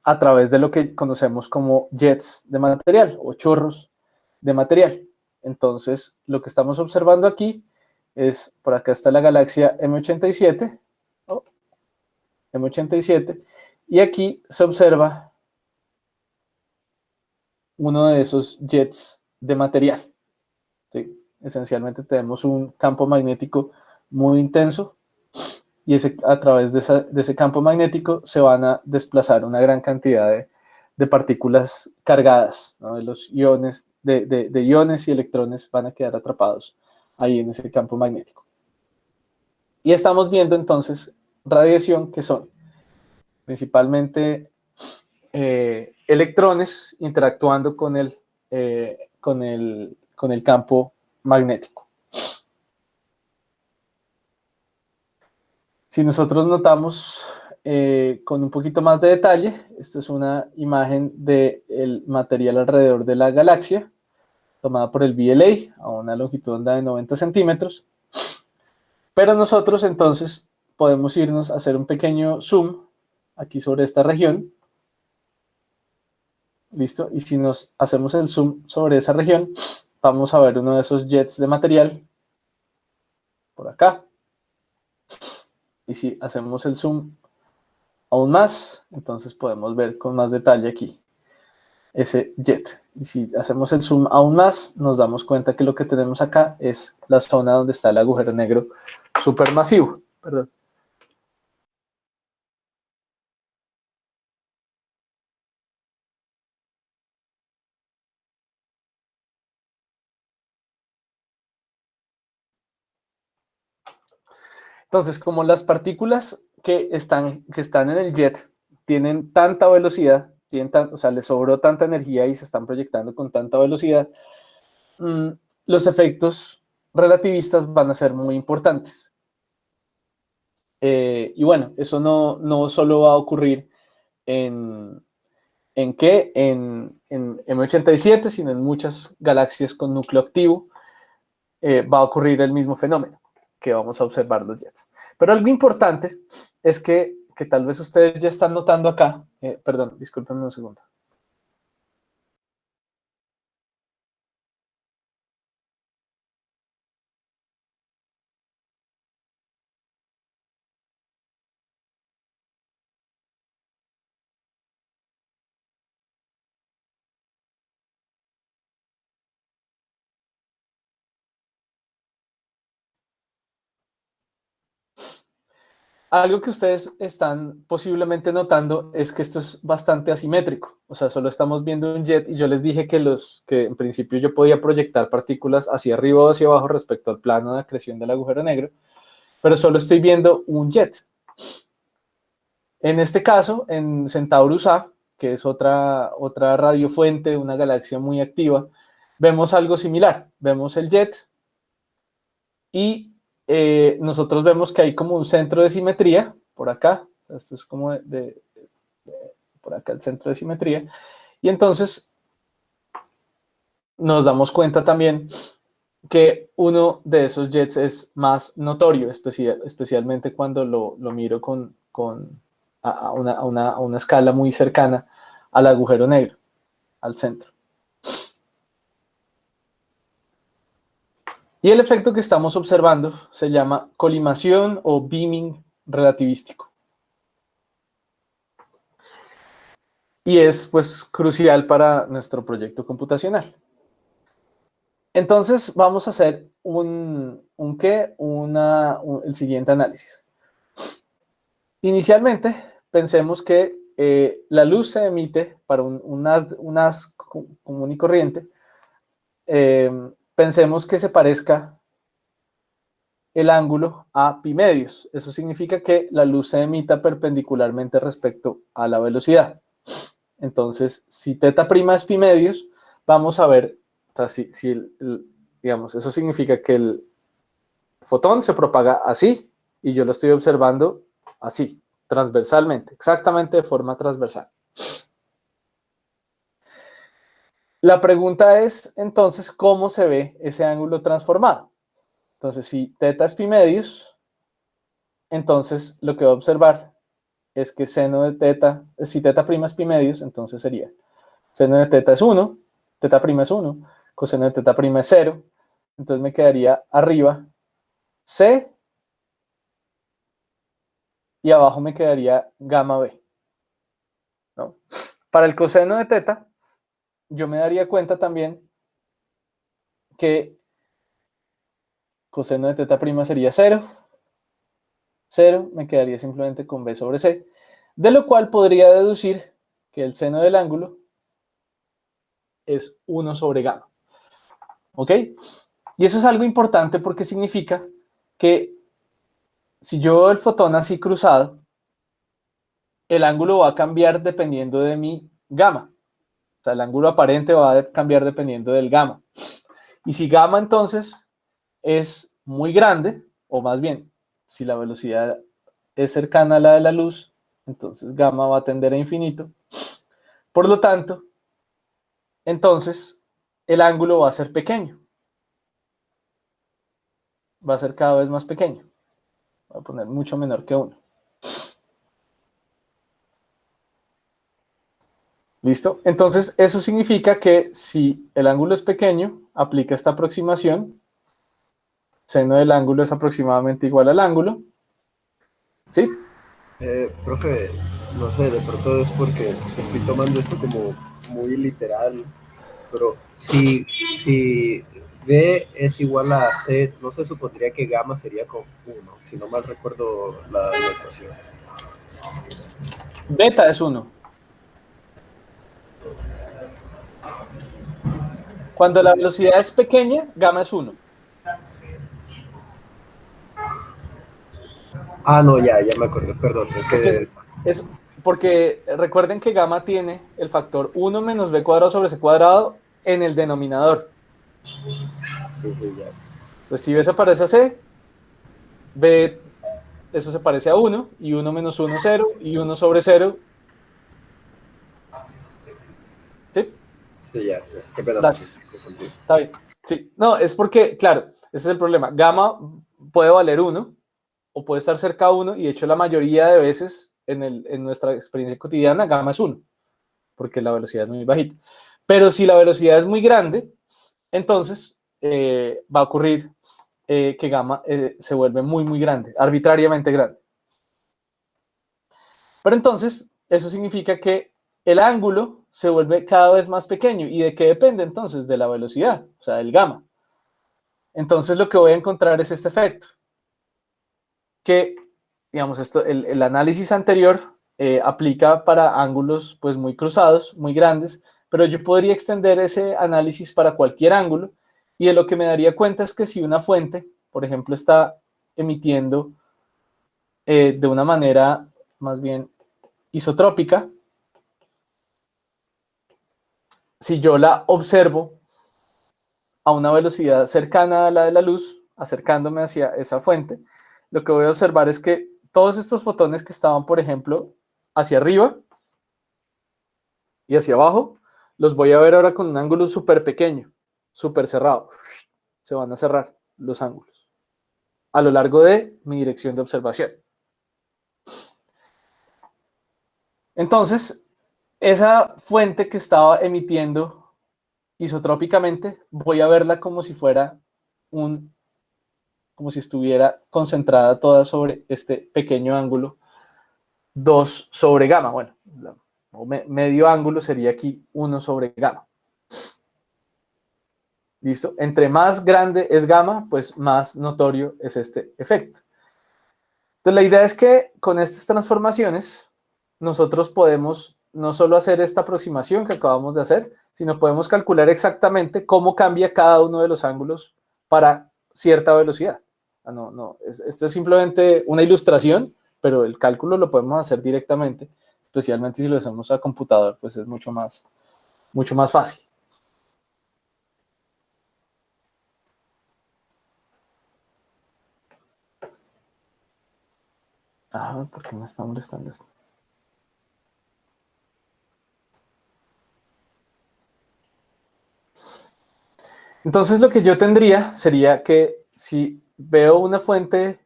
a través de lo que conocemos como jets de material o chorros de material. Entonces, lo que estamos observando aquí es, por acá está la galaxia M87, ¿no? M87, y aquí se observa uno de esos jets de material. ¿Sí? Esencialmente tenemos un campo magnético muy intenso y a través de ese campo magnético se van a desplazar una gran cantidad de partículas cargadas, ¿no? De los iones, de iones y electrones van a quedar atrapados ahí en ese campo magnético. Y estamos viendo entonces radiación que son principalmente electrones interactuando con el campo magnético. Si nosotros notamos con un poquito más de detalle, esta es una imagen del material alrededor de la galaxia, tomada por el VLA a una longitud de onda de 90 centímetros. Pero nosotros entonces podemos irnos a hacer un pequeño zoom aquí sobre esta región. ¿Listo? Y si nos hacemos el zoom sobre esa región, vamos a ver uno de esos jets de material por acá. Y si hacemos el zoom aún más, entonces podemos ver con más detalle aquí ese jet. Y si hacemos el zoom aún más, nos damos cuenta que lo que tenemos acá es la zona donde está el agujero negro supermasivo. Perdón. Entonces, como las partículas que están en el jet tienen tanta velocidad, o sea, les sobró tanta energía y se están proyectando con tanta velocidad, los efectos relativistas van a ser muy importantes. Y bueno, eso no solo va a ocurrir ¿en qué? En M87, sino en muchas galaxias con núcleo activo, va a ocurrir el mismo fenómeno que vamos a observar los jets. Pero algo importante es que tal vez ustedes ya están notando acá, perdón, discúlpenme un segundo. Algo que ustedes están posiblemente notando es que esto es bastante asimétrico. O sea, solo estamos viendo un jet y yo les dije que en principio yo podía proyectar partículas hacia arriba o hacia abajo respecto al plano de acreción del agujero negro, pero solo estoy viendo un jet. En este caso, en Centaurus A, que es otra radiofuente, una galaxia muy activa, vemos algo similar. Vemos el jet y nosotros vemos que hay como un centro de simetría por acá. Esto es como por acá el centro de simetría. Y entonces nos damos cuenta también que uno de esos jets es más notorio, especialmente cuando lo miro a una escala muy cercana al agujero negro, al centro. Y el efecto que estamos observando se llama colimación o beaming relativístico. Y es pues crucial para nuestro proyecto computacional. Entonces vamos a hacer el siguiente análisis. Inicialmente pensemos que la luz se emite para un haz común y corriente. Pensemos que se parezca el ángulo a pi medios. Eso significa que la luz se emita perpendicularmente respecto a la velocidad. Entonces, si teta prima es pi medios, vamos a ver, o sea, digamos, eso significa que el fotón se propaga así y yo lo estoy observando así, transversalmente, exactamente de forma transversal. La pregunta es, entonces, ¿cómo se ve ese ángulo transformado? Entonces, si teta es pi medios, entonces lo que voy a observar es que seno de teta, si teta prima es pi medios, entonces sería seno de teta es 1, teta prima es 1, coseno de teta prima es 0, entonces me quedaría arriba C y abajo me quedaría gamma B, ¿no? Para el coseno de teta, yo me daría cuenta también que coseno de teta prima sería 0, 0, me quedaría simplemente con B sobre C, de lo cual podría deducir que el seno del ángulo es 1 sobre gamma. ¿Ok? Y eso es algo importante porque significa que si yo veo el fotón así cruzado, el ángulo va a cambiar dependiendo de mi gamma. O sea, el ángulo aparente va a cambiar dependiendo del gamma. Y si gamma entonces es muy grande, o más bien, si la velocidad es cercana a la de la luz, entonces gamma va a tender a infinito. Por lo tanto, entonces el ángulo va a ser pequeño. Va a ser cada vez más pequeño. Voy a poner mucho menor que 1. ¿Listo? Entonces, eso significa que si el ángulo es pequeño, aplica esta aproximación. Seno del ángulo es aproximadamente igual al ángulo. ¿Sí? Profe, no sé, de pronto es porque estoy tomando esto como muy literal, pero si B es igual a C, no se supondría que gamma sería con 1, si no mal recuerdo la ecuación. Beta es 1. Cuando la velocidad es pequeña, gamma es 1. Ah, no, ya me acordé, perdón. Porque recuerden que gamma tiene el factor 1 menos b cuadrado sobre c cuadrado en el denominador. Sí, ya. Pues si b se parece a c, b, eso se parece a 1, y 1 menos 1, 0, y 1 sobre 0. ¿Sí? Sí, ya. Qué pena. Gracias. Está bien. Sí, no, es porque, claro, ese es el problema. Gamma puede valer 1 o puede estar cerca a 1, y de hecho la mayoría de veces en nuestra experiencia cotidiana gamma es 1, porque la velocidad es muy bajita. Pero si la velocidad es muy grande, entonces va a ocurrir que gamma se vuelve muy grande, arbitrariamente grande. Pero entonces, eso significa que el ángulo se vuelve cada vez más pequeño. ¿Y de qué depende entonces? De la velocidad, o sea, del gamma. Entonces lo que voy a encontrar es este efecto. Que, digamos, el análisis anterior aplica para ángulos pues muy cruzados, muy grandes, pero yo podría extender ese análisis para cualquier ángulo, y de lo que me daría cuenta es que si una fuente, por ejemplo, está emitiendo de una manera más bien isotrópica, si yo la observo a una velocidad cercana a la de la luz, acercándome hacia esa fuente, lo que voy a observar es que todos estos fotones que estaban, por ejemplo, hacia arriba y hacia abajo, los voy a ver ahora con un ángulo súper pequeño, súper cerrado. Se van a cerrar los ángulos a lo largo de mi dirección de observación. Entonces, esa fuente que estaba emitiendo isotrópicamente, voy a verla como si fuera como si estuviera concentrada toda sobre este pequeño ángulo 2 sobre gamma. Bueno, medio ángulo sería aquí 1 sobre gamma. ¿Listo? Entre más grande es gamma, pues más notorio es este efecto. Entonces, la idea es que con estas transformaciones nosotros podemos no solo hacer esta aproximación que acabamos de hacer, sino podemos calcular exactamente cómo cambia cada uno de los ángulos para cierta velocidad. Esto es simplemente una ilustración, pero el cálculo lo podemos hacer directamente, especialmente si lo hacemos a computador, pues es mucho más fácil. ¿Por qué me está molestando esto? Entonces lo que yo tendría sería que si veo una fuente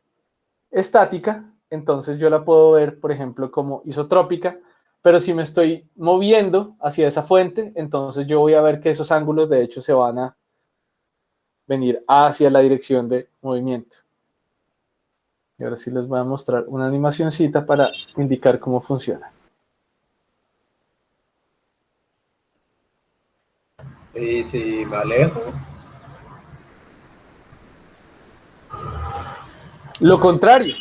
estática, entonces yo la puedo ver, por ejemplo, como isotrópica, pero si me estoy moviendo hacia esa fuente, entonces yo voy a ver que esos ángulos de hecho se van a venir hacia la dirección de movimiento. Y ahora sí les voy a mostrar una animacioncita para indicar cómo funciona. Y si me alejo. Lo contrario,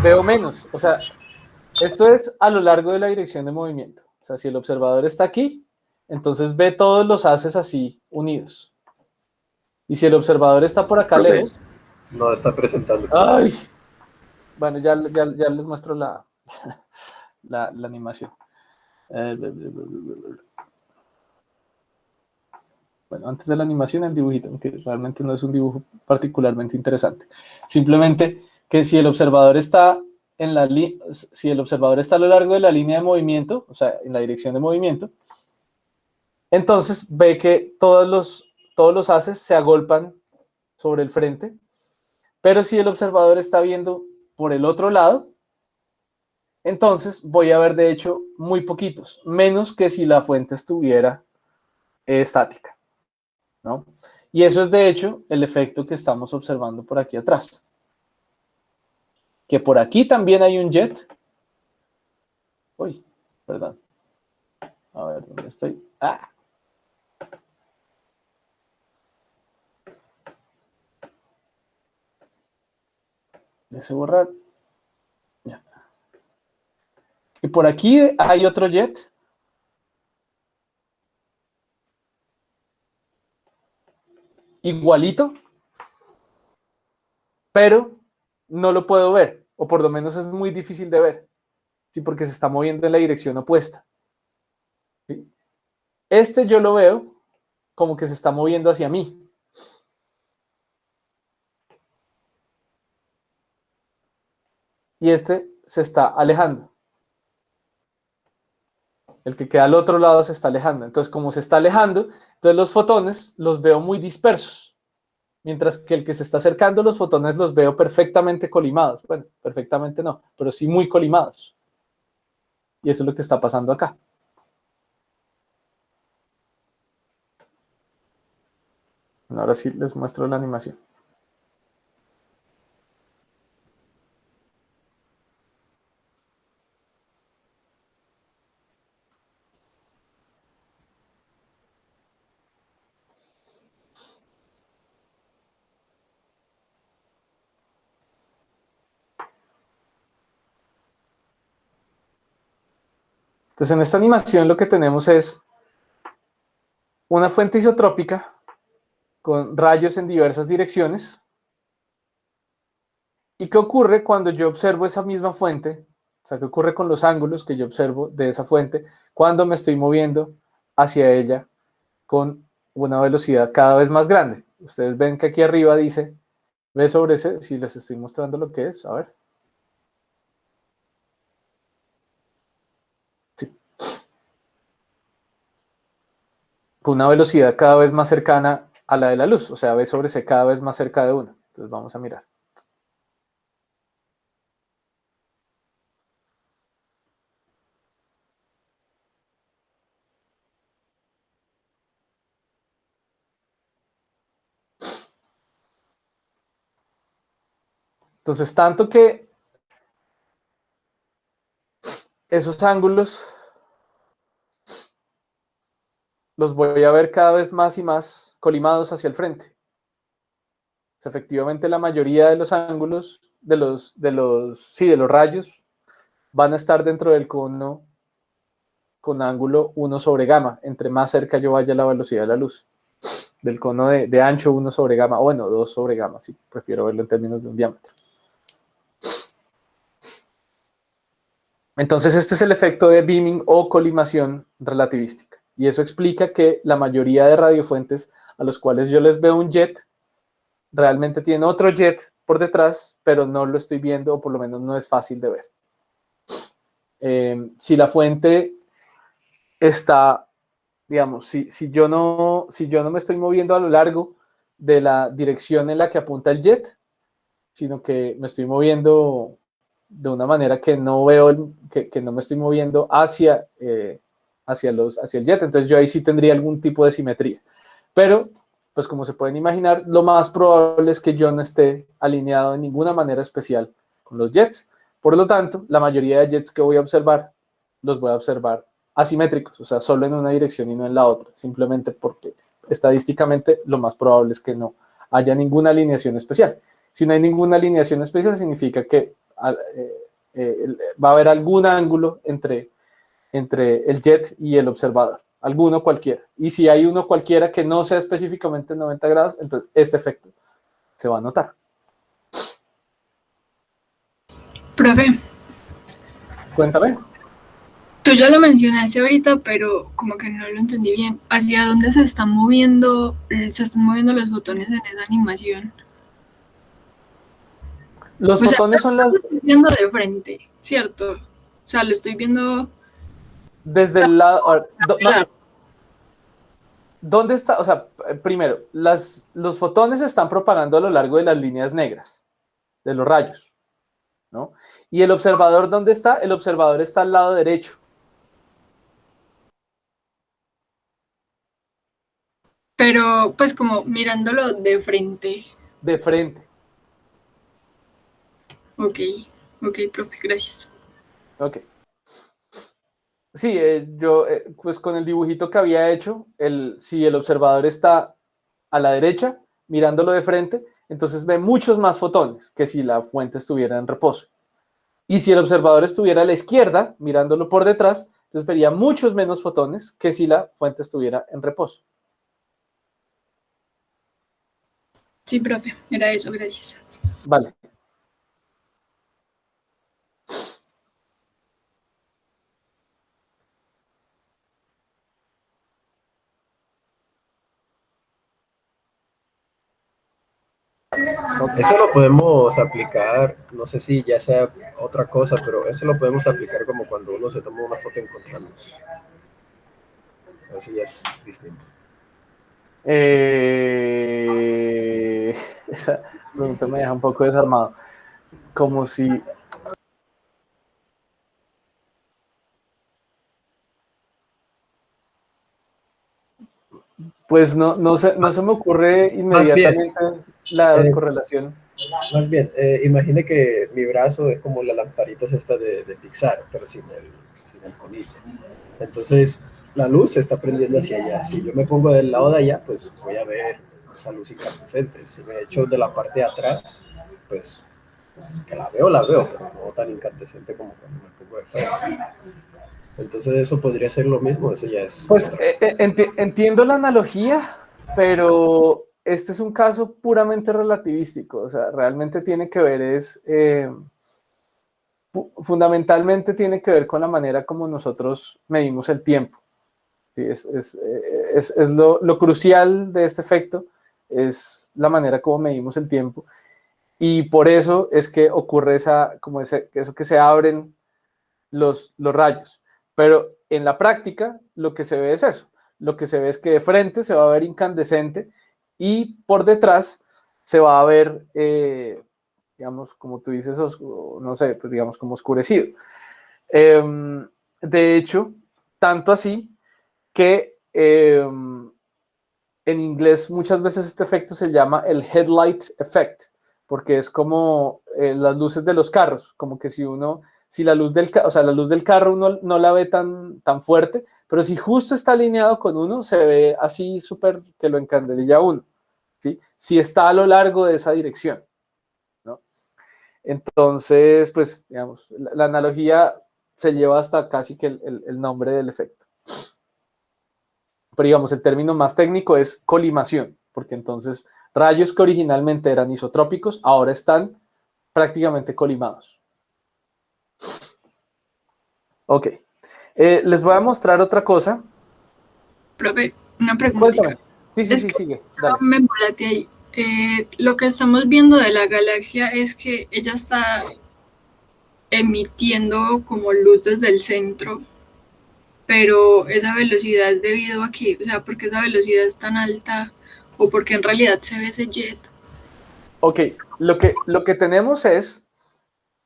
veo menos. O sea, esto es a lo largo de la dirección de movimiento. O sea, si el observador está aquí, entonces ve todos los haces así unidos. Y si el observador está por acá lejos... No está presentando. ¡Ay! Bueno, ya les muestro la animación. Bueno, antes de la animación, el dibujito, aunque realmente no es un dibujo particularmente interesante. Simplemente que si el observador está si el observador está a lo largo de la línea de movimiento, o sea, en la dirección de movimiento, entonces ve que todos los haces se agolpan sobre el frente, pero si el observador está viendo por el otro lado, entonces voy a ver de hecho muy poquitos, menos que si la fuente estuviera estática, ¿no? Y eso es de hecho el efecto que estamos observando por aquí atrás. Que por aquí también hay un jet. Uy, perdón. A ver, ¿dónde estoy? Ah. Déjese borrar. Ya. Y por aquí hay otro jet. Igualito. Pero no lo puedo ver. O por lo menos es muy difícil de ver. Sí, porque se está moviendo en la dirección opuesta. ¿Sí? Este yo lo veo como que se está moviendo hacia mí. Y este se está alejando. El que queda al otro lado se está alejando. Entonces, como se está alejando, entonces los fotones los veo muy dispersos. Mientras que el que se está acercando, los fotones los veo perfectamente colimados. Bueno, perfectamente no, pero sí muy colimados. Y eso es lo que está pasando acá. Bueno, ahora sí les muestro la animación. Entonces, en esta animación lo que tenemos es una fuente isotrópica con rayos en diversas direcciones. ¿Y qué ocurre cuando yo observo esa misma fuente? O sea, ¿qué ocurre con los ángulos que yo observo de esa fuente cuando me estoy moviendo hacia ella con una velocidad cada vez más grande? Ustedes ven que aquí arriba dice V sobre C, si les estoy mostrando lo que es, a ver. Sí. Con una velocidad cada vez más cercana a la de la luz, o sea, V sobre C cada vez más cerca de 1. Entonces vamos a mirar. Entonces, tanto que esos ángulos los voy a ver cada vez más y más colimados hacia el frente. Efectivamente, la mayoría de los ángulos, de los rayos, van a estar dentro del cono con ángulo 1 sobre gamma, entre más cerca yo vaya a la velocidad de la luz. Del cono de ancho 1 sobre gamma, o bueno, 2 sobre gamma, si prefiero verlo en términos de un diámetro. Entonces, este es el efecto de beaming o colimación relativística. Y eso explica que la mayoría de radiofuentes a los cuales yo les veo un jet, realmente tienen otro jet por detrás, pero no lo estoy viendo, o por lo menos no es fácil de ver. Si la fuente está, digamos, si yo no me estoy moviendo a lo largo de la dirección en la que apunta el jet, sino que me estoy moviendo de una manera que no veo, que no me estoy moviendo hacia el jet, entonces yo ahí sí tendría algún tipo de simetría. Pero, pues como se pueden imaginar, lo más probable es que yo no esté alineado de ninguna manera especial con los jets. Por lo tanto, la mayoría de jets que voy a observar, los voy a observar asimétricos, o sea, solo en una dirección y no en la otra, simplemente porque estadísticamente lo más probable es que no haya ninguna alineación especial. Si no hay ninguna alineación especial, significa que va a haber algún ángulo entre el jet y el observador, alguno cualquiera. Y si hay uno cualquiera que no sea específicamente 90 grados, entonces este efecto se va a notar. Profe, Cuéntame. tú ya lo mencionaste ahorita, pero como que no lo entendí bien. ¿Hacia dónde se están moviendo los botones en esa animación? Los fotones son las... Lo estoy viendo de frente, ¿cierto? O sea, lo estoy viendo... Desde el lado... ¿Dónde está? O sea, primero, los fotones se están propagando a lo largo de las líneas negras, de los rayos, ¿no? ¿Y el observador dónde está? El observador está al lado derecho. Pero pues como mirándolo de frente. De frente. Ok, ok, profe, gracias. Ok. Sí, yo pues con el dibujito que había hecho, si el observador está a la derecha, mirándolo de frente, entonces ve muchos más fotones que si la fuente estuviera en reposo. Y si el observador estuviera a la izquierda, mirándolo por detrás, entonces vería muchos menos fotones que si la fuente estuviera en reposo. Sí, profe, era eso, gracias. Vale. Eso lo podemos aplicar, no sé si ya sea otra cosa, pero eso lo podemos aplicar como cuando uno se toma una foto en contraluz. Eso ya es distinto. Esa pregunta me deja un poco desarmado. Como si... Pues no se me ocurre inmediatamente la correlación. Más bien, imagine que mi brazo es como la lamparita esta de Pixar, pero sin el conito. Entonces, la luz se está prendiendo hacia allá. Si yo me pongo del lado de allá, pues voy a ver esa luz incandescente. Si me echo de la parte de atrás, pues que la veo, pero no tan incandescente como cuando me pongo de frente. Entonces, eso podría ser lo mismo, eso ya es... Pues entiendo la analogía, pero este es un caso puramente relativístico. O sea, realmente tiene que ver fundamentalmente tiene que ver con la manera como nosotros medimos el tiempo. ¿Sí? Es lo crucial de este efecto, es la manera como medimos el tiempo. Y por eso es que ocurre eso que se abren los rayos. Pero en la práctica lo que se ve es eso. Lo que se ve es que de frente se va a ver incandescente y por detrás se va a ver, digamos, como tú dices, no sé, pues digamos como oscurecido. De hecho, tanto así que en inglés muchas veces este efecto se llama el headlight effect, porque es como las luces de los carros, como que si la luz la luz del carro uno no la ve tan fuerte, pero si justo está alineado con uno, se ve así súper que lo encandelilla uno, ¿sí? Si está a lo largo de esa dirección, ¿no? Entonces, pues, digamos, la analogía se lleva hasta casi que el nombre del efecto. Pero digamos, el término más técnico es colimación, porque entonces rayos que originalmente eran isotrópicos ahora están prácticamente colimados. Ok. Les voy a mostrar otra cosa. Profe, una preguntita. Sí, sigue. Dale. Me embolaté ahí. Lo que estamos viendo de la galaxia es que ella está emitiendo como luz desde el centro, pero esa velocidad es debido a que, o sea, ¿por qué esa velocidad es tan alta o por qué en realidad se ve ese jet? Ok, lo que tenemos es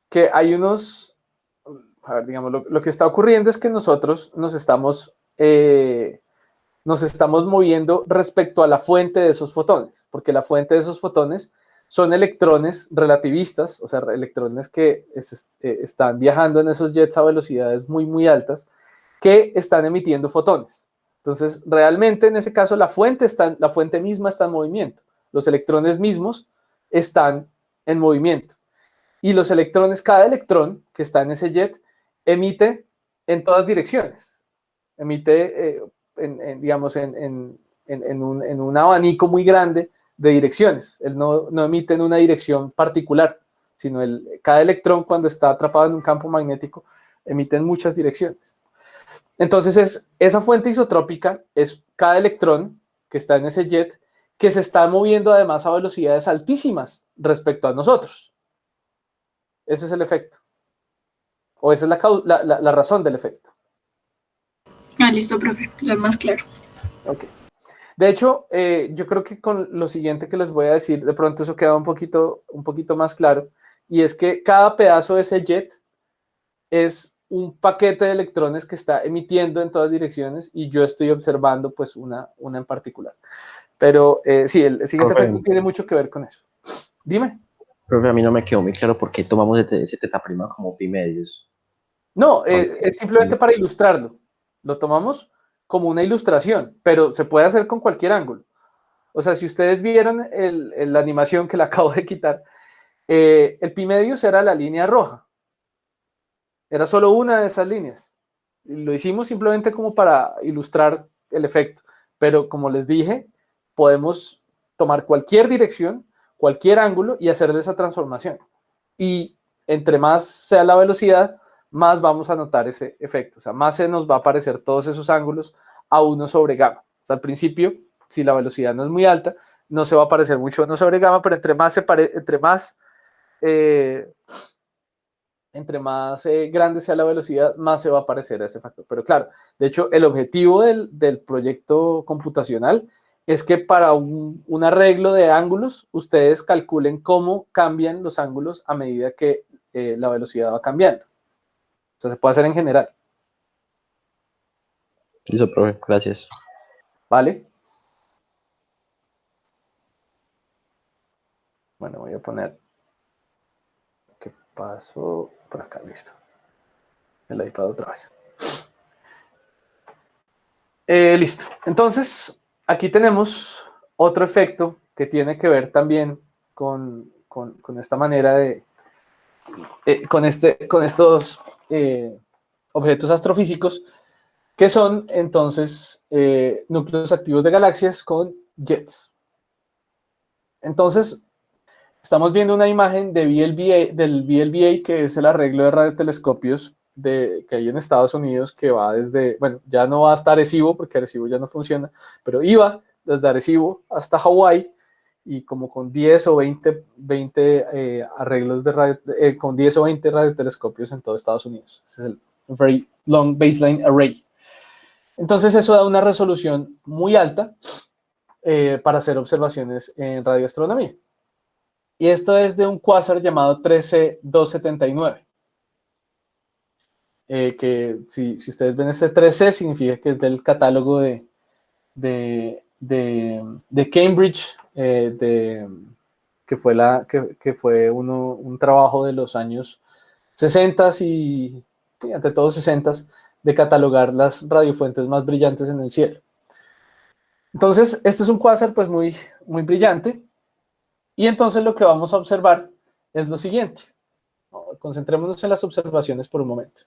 que hay a ver, digamos, lo que está ocurriendo es que nosotros nos estamos moviendo respecto a la fuente de esos fotones, porque la fuente de esos fotones son electrones relativistas, o sea, electrones que están viajando en esos jets a velocidades muy, muy altas, que están emitiendo fotones. Entonces, realmente en ese caso la fuente misma está en movimiento, los electrones mismos están en movimiento. Y los electrones, cada electrón que está en ese jet, emite en todas direcciones. Emite, digamos, en un abanico muy grande de direcciones. Él no emite en una dirección particular, sino cada electrón, cuando está atrapado en un campo magnético, emite en muchas direcciones. Entonces, esa fuente isotrópica es cada electrón que está en ese jet que se está moviendo además a velocidades altísimas respecto a nosotros. Ese es el efecto. O esa es la razón del efecto. Listo, profe. Ya es más claro. Ok. De hecho, yo creo que con lo siguiente que les voy a decir, de pronto eso queda un poquito más claro, y es que cada pedazo de ese jet es un paquete de electrones que está emitiendo en todas direcciones y yo estoy observando pues una en particular. Pero sí, el siguiente efecto tiene mucho que ver con eso. Dime. Profe, a mí no me quedó muy claro por qué tomamos ese teta prima como pi medios. No, es simplemente para ilustrarlo. Lo tomamos como una ilustración, pero se puede hacer con cualquier ángulo. O sea, si ustedes vieron la animación que le acabo de quitar, el pi medios era la línea roja. Era solo una de esas líneas. Lo hicimos simplemente como para ilustrar el efecto. Pero como les dije, podemos tomar cualquier dirección, cualquier ángulo y hacerle esa transformación. Y entre más sea la velocidad, más vamos a notar ese efecto. O sea, más se nos va a aparecer todos esos ángulos a 1 sobre gamma. O sea, al principio, si la velocidad no es muy alta, no se va a aparecer mucho 1 sobre gamma, pero entre más grande sea la velocidad, más se va a aparecer ese factor. Pero claro, de hecho, el objetivo del proyecto computacional es que para un arreglo de ángulos, ustedes calculen cómo cambian los ángulos a medida que la velocidad va cambiando. O sea, se puede hacer en general. Listo, profe, gracias. ¿Vale? Bueno, voy a poner... ¿Qué pasó? Por acá, listo. El iPad otra vez. Listo. Entonces, aquí tenemos otro efecto que tiene que ver también con esta manera de... con estos objetos astrofísicos, que son entonces núcleos activos de galaxias con jets. Entonces, estamos viendo una imagen del VLBA, que es el arreglo de radiotelescopios que hay en Estados Unidos, que va desde, bueno, ya no va hasta Arecibo, porque Arecibo ya no funciona, pero iba desde Arecibo hasta Hawái, y como con 10 o 20 arreglos con 10 o 20 radiotelescopios en todo Estados Unidos. Ese es el Very Long Baseline Array. Entonces eso da una resolución muy alta para hacer observaciones en radioastronomía. Y esto es de un cuásar llamado 13C279. Que si ustedes ven ese 13 significa que es del catálogo de Cambridge, que fue un trabajo de los años 60 y sí, ante todo 60 de catalogar las radiofuentes más brillantes en el cielo. Entonces, este es un cuásar pues muy, muy brillante, y entonces lo que vamos a observar es lo siguiente. Concentrémonos en las observaciones por un momento.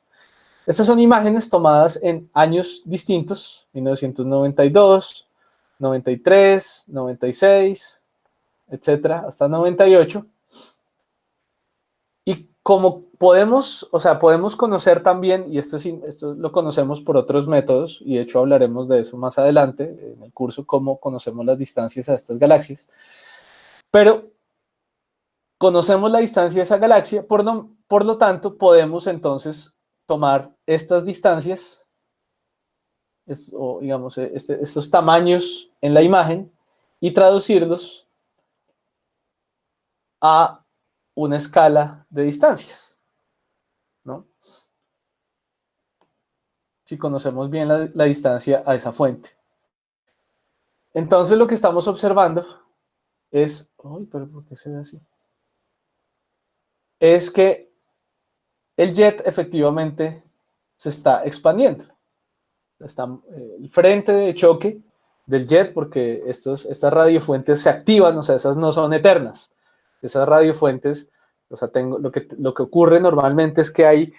Estas son imágenes tomadas en años distintos, 1992, 93, 96, etcétera, hasta 98. Y como podemos conocer también, y esto lo conocemos por otros métodos, y de hecho hablaremos de eso más adelante en el curso, cómo conocemos las distancias a estas galaxias, pero conocemos la distancia de esa galaxia, por lo tanto podemos entonces tomar estas distancias, digamos, estos tamaños en la imagen, y traducirlos a una escala de distancias, ¿no? Si conocemos bien la distancia a esa fuente. Entonces lo que estamos observando es... Ay, pero ¿por qué se ve así? Es que el jet efectivamente se está expandiendo. El frente de choque del jet, porque estas radiofuentes se activan, o sea, esas no son eternas. Esas radiofuentes, o sea, lo que ocurre normalmente es que hay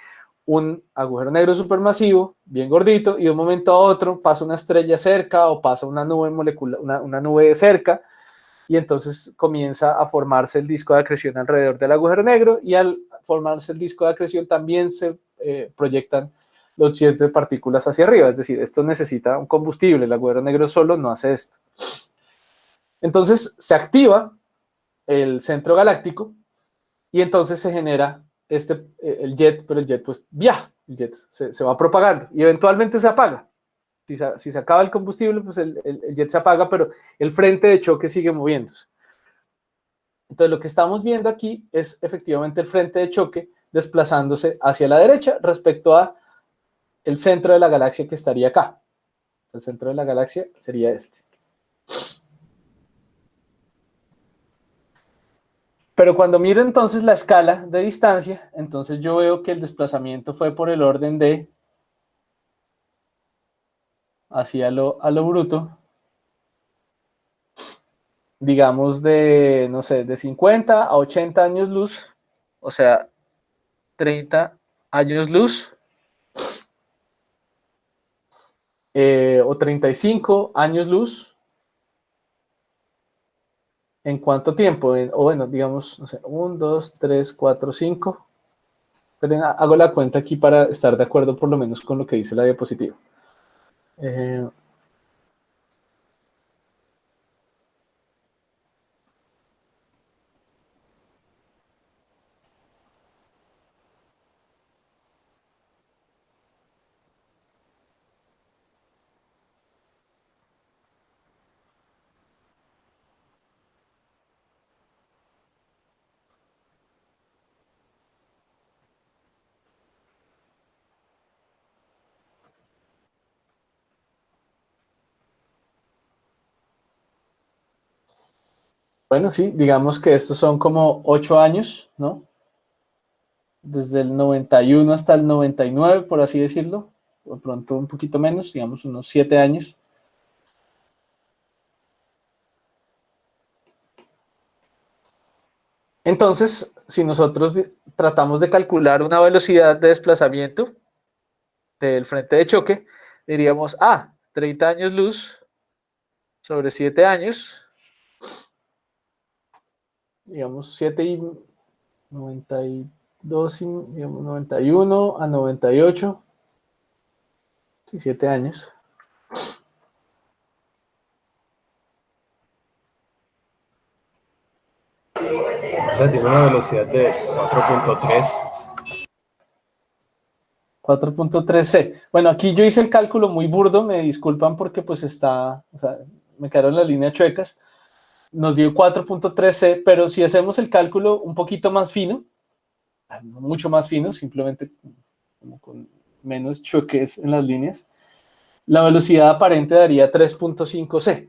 un agujero negro supermasivo, bien gordito, y de un momento a otro pasa una estrella cerca o pasa una nube molecular, una nube cerca, y entonces comienza a formarse el disco de acreción alrededor del agujero negro, y al formarse el disco de acreción también se proyectan los jets de partículas hacia arriba. Es decir, esto necesita un combustible, el agujero negro solo no hace esto. Entonces se activa el centro galáctico y entonces se genera el jet, pero el jet pues viaja, el jet se va propagando y eventualmente se apaga. Si se acaba el combustible, pues el jet se apaga, pero el frente de choque sigue moviéndose. Entonces, lo que estamos viendo aquí es efectivamente el frente de choque desplazándose hacia la derecha respecto a el centro de la galaxia que estaría acá. El centro de la galaxia sería este. Pero cuando miro entonces la escala de distancia, entonces yo veo que el desplazamiento fue por el orden de hacia a lo bruto, digamos de, no sé, de 50 a 80 años luz, o sea, 30 años luz, o 35 años luz. ¿En cuánto tiempo? O bueno, digamos, no sé, 1, 2, 3, 4, 5. Pero hago la cuenta aquí para estar de acuerdo por lo menos con lo que dice la diapositiva. Bueno, sí, digamos que estos son como 8 años, ¿no? Desde el 91 hasta el 99, por así decirlo. O pronto un poquito menos, digamos unos 7 años. Entonces, si nosotros tratamos de calcular una velocidad de desplazamiento del frente de choque, diríamos, 30 años luz sobre 7 años, digamos 7 y 92, digamos 91 a 98, sí, 7 años. O sea, tiene una velocidad de 4.3. 4.3C. Bueno, aquí yo hice el cálculo muy burdo, me disculpan porque pues está, o sea, me quedaron las líneas chuecas. Nos dio 4.3C, pero si hacemos el cálculo un poquito más fino, no mucho más fino, simplemente como con menos choques en las líneas, la velocidad aparente daría 3.5C.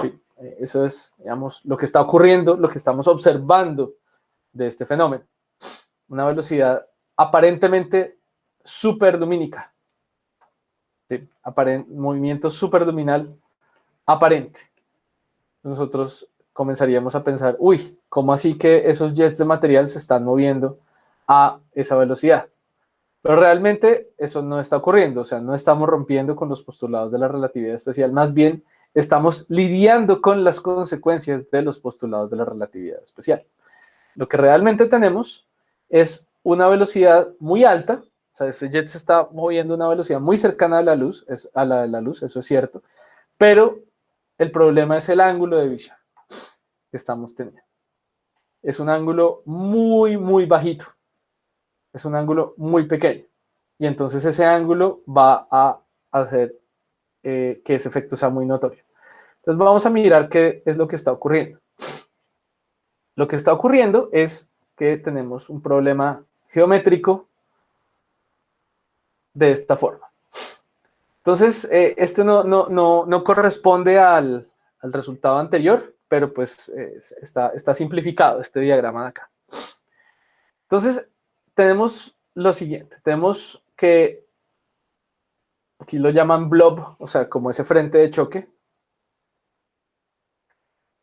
Sí, eso es, digamos, lo que está ocurriendo, lo que estamos observando de este fenómeno. Una velocidad aparentemente superlumínica. Sí, movimiento superluminal aparente. Nosotros comenzaríamos a pensar, uy, ¿cómo así que esos jets de material se están moviendo a esa velocidad? Pero realmente eso no está ocurriendo, o sea, no estamos rompiendo con los postulados de la relatividad especial, más bien estamos lidiando con las consecuencias de los postulados de la relatividad especial. Lo que realmente tenemos es una velocidad muy alta, o sea, ese jet se está moviendo a una velocidad muy cercana a la luz, eso es cierto, pero el problema es el ángulo de visión que estamos teniendo. Es un ángulo muy, muy bajito. Es un ángulo muy pequeño. Y entonces ese ángulo va a hacer que ese efecto sea muy notorio. Entonces vamos a mirar qué es lo que está ocurriendo. Lo que está ocurriendo es que tenemos un problema geométrico de esta forma. Entonces, este no corresponde al resultado anterior, pero pues está simplificado este diagrama de acá. Entonces, tenemos lo siguiente. Tenemos que, aquí lo llaman blob, o sea, como ese frente de choque,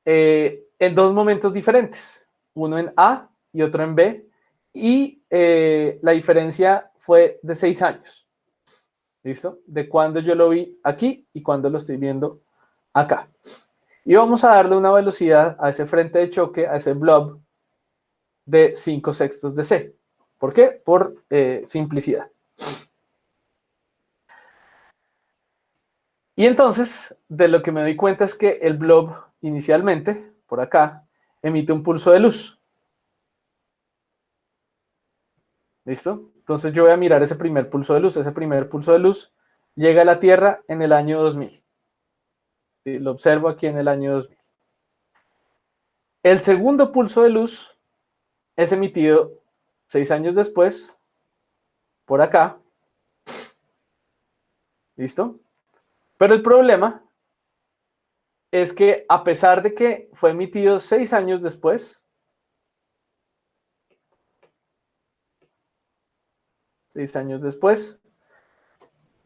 en dos momentos diferentes, uno en A y otro en B, y la diferencia fue de 6 años. ¿Listo? De cuando yo lo vi aquí y cuando lo estoy viendo acá. Y vamos a darle una velocidad a ese frente de choque, a ese blob, de 5/6 de c. ¿Por qué? Por simplicidad. Y entonces, de lo que me doy cuenta es que el blob inicialmente, por acá, emite un pulso de luz. ¿Listo? Entonces yo voy a mirar ese primer pulso de luz. Ese primer pulso de luz llega a la Tierra en el año 2000. ¿Sí? Lo observo aquí en el año 2000. El segundo pulso de luz es emitido 6 años después, por acá. ¿Listo? Pero el problema es que a pesar de que fue emitido 6 años después, 6 años después,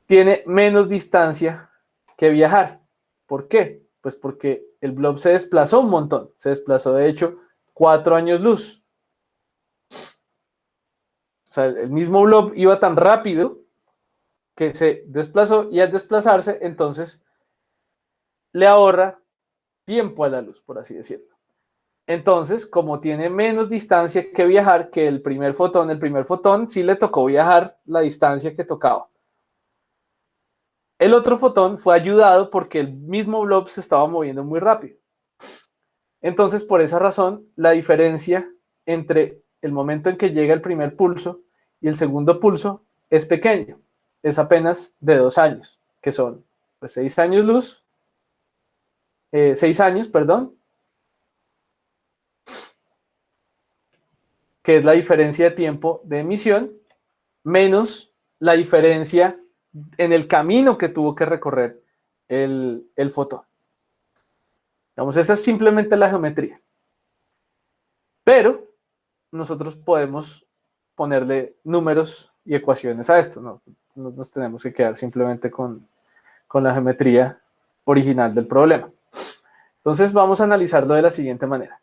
tiene menos distancia que viajar. ¿Por qué? Pues porque el blob se desplazó un montón. Se desplazó, de hecho, 4 años luz. O sea, el mismo blob iba tan rápido que se desplazó y al desplazarse, entonces, le ahorra tiempo a la luz, por así decirlo. Entonces, como tiene menos distancia que viajar que el primer fotón sí le tocó viajar la distancia que tocaba. El otro fotón fue ayudado porque el mismo blob se estaba moviendo muy rápido. Entonces, por esa razón, la diferencia entre el momento en que llega el primer pulso y el segundo pulso es pequeño. Es apenas de 2 años, que son pues, 6 años luz, 6 años, perdón, que es la diferencia de tiempo de emisión, menos la diferencia en el camino que tuvo que recorrer el fotón. Digamos, esa es simplemente la geometría. Pero nosotros podemos ponerle números y ecuaciones a esto. No nos tenemos que quedar simplemente con la geometría original del problema. Entonces vamos a analizarlo de la siguiente manera.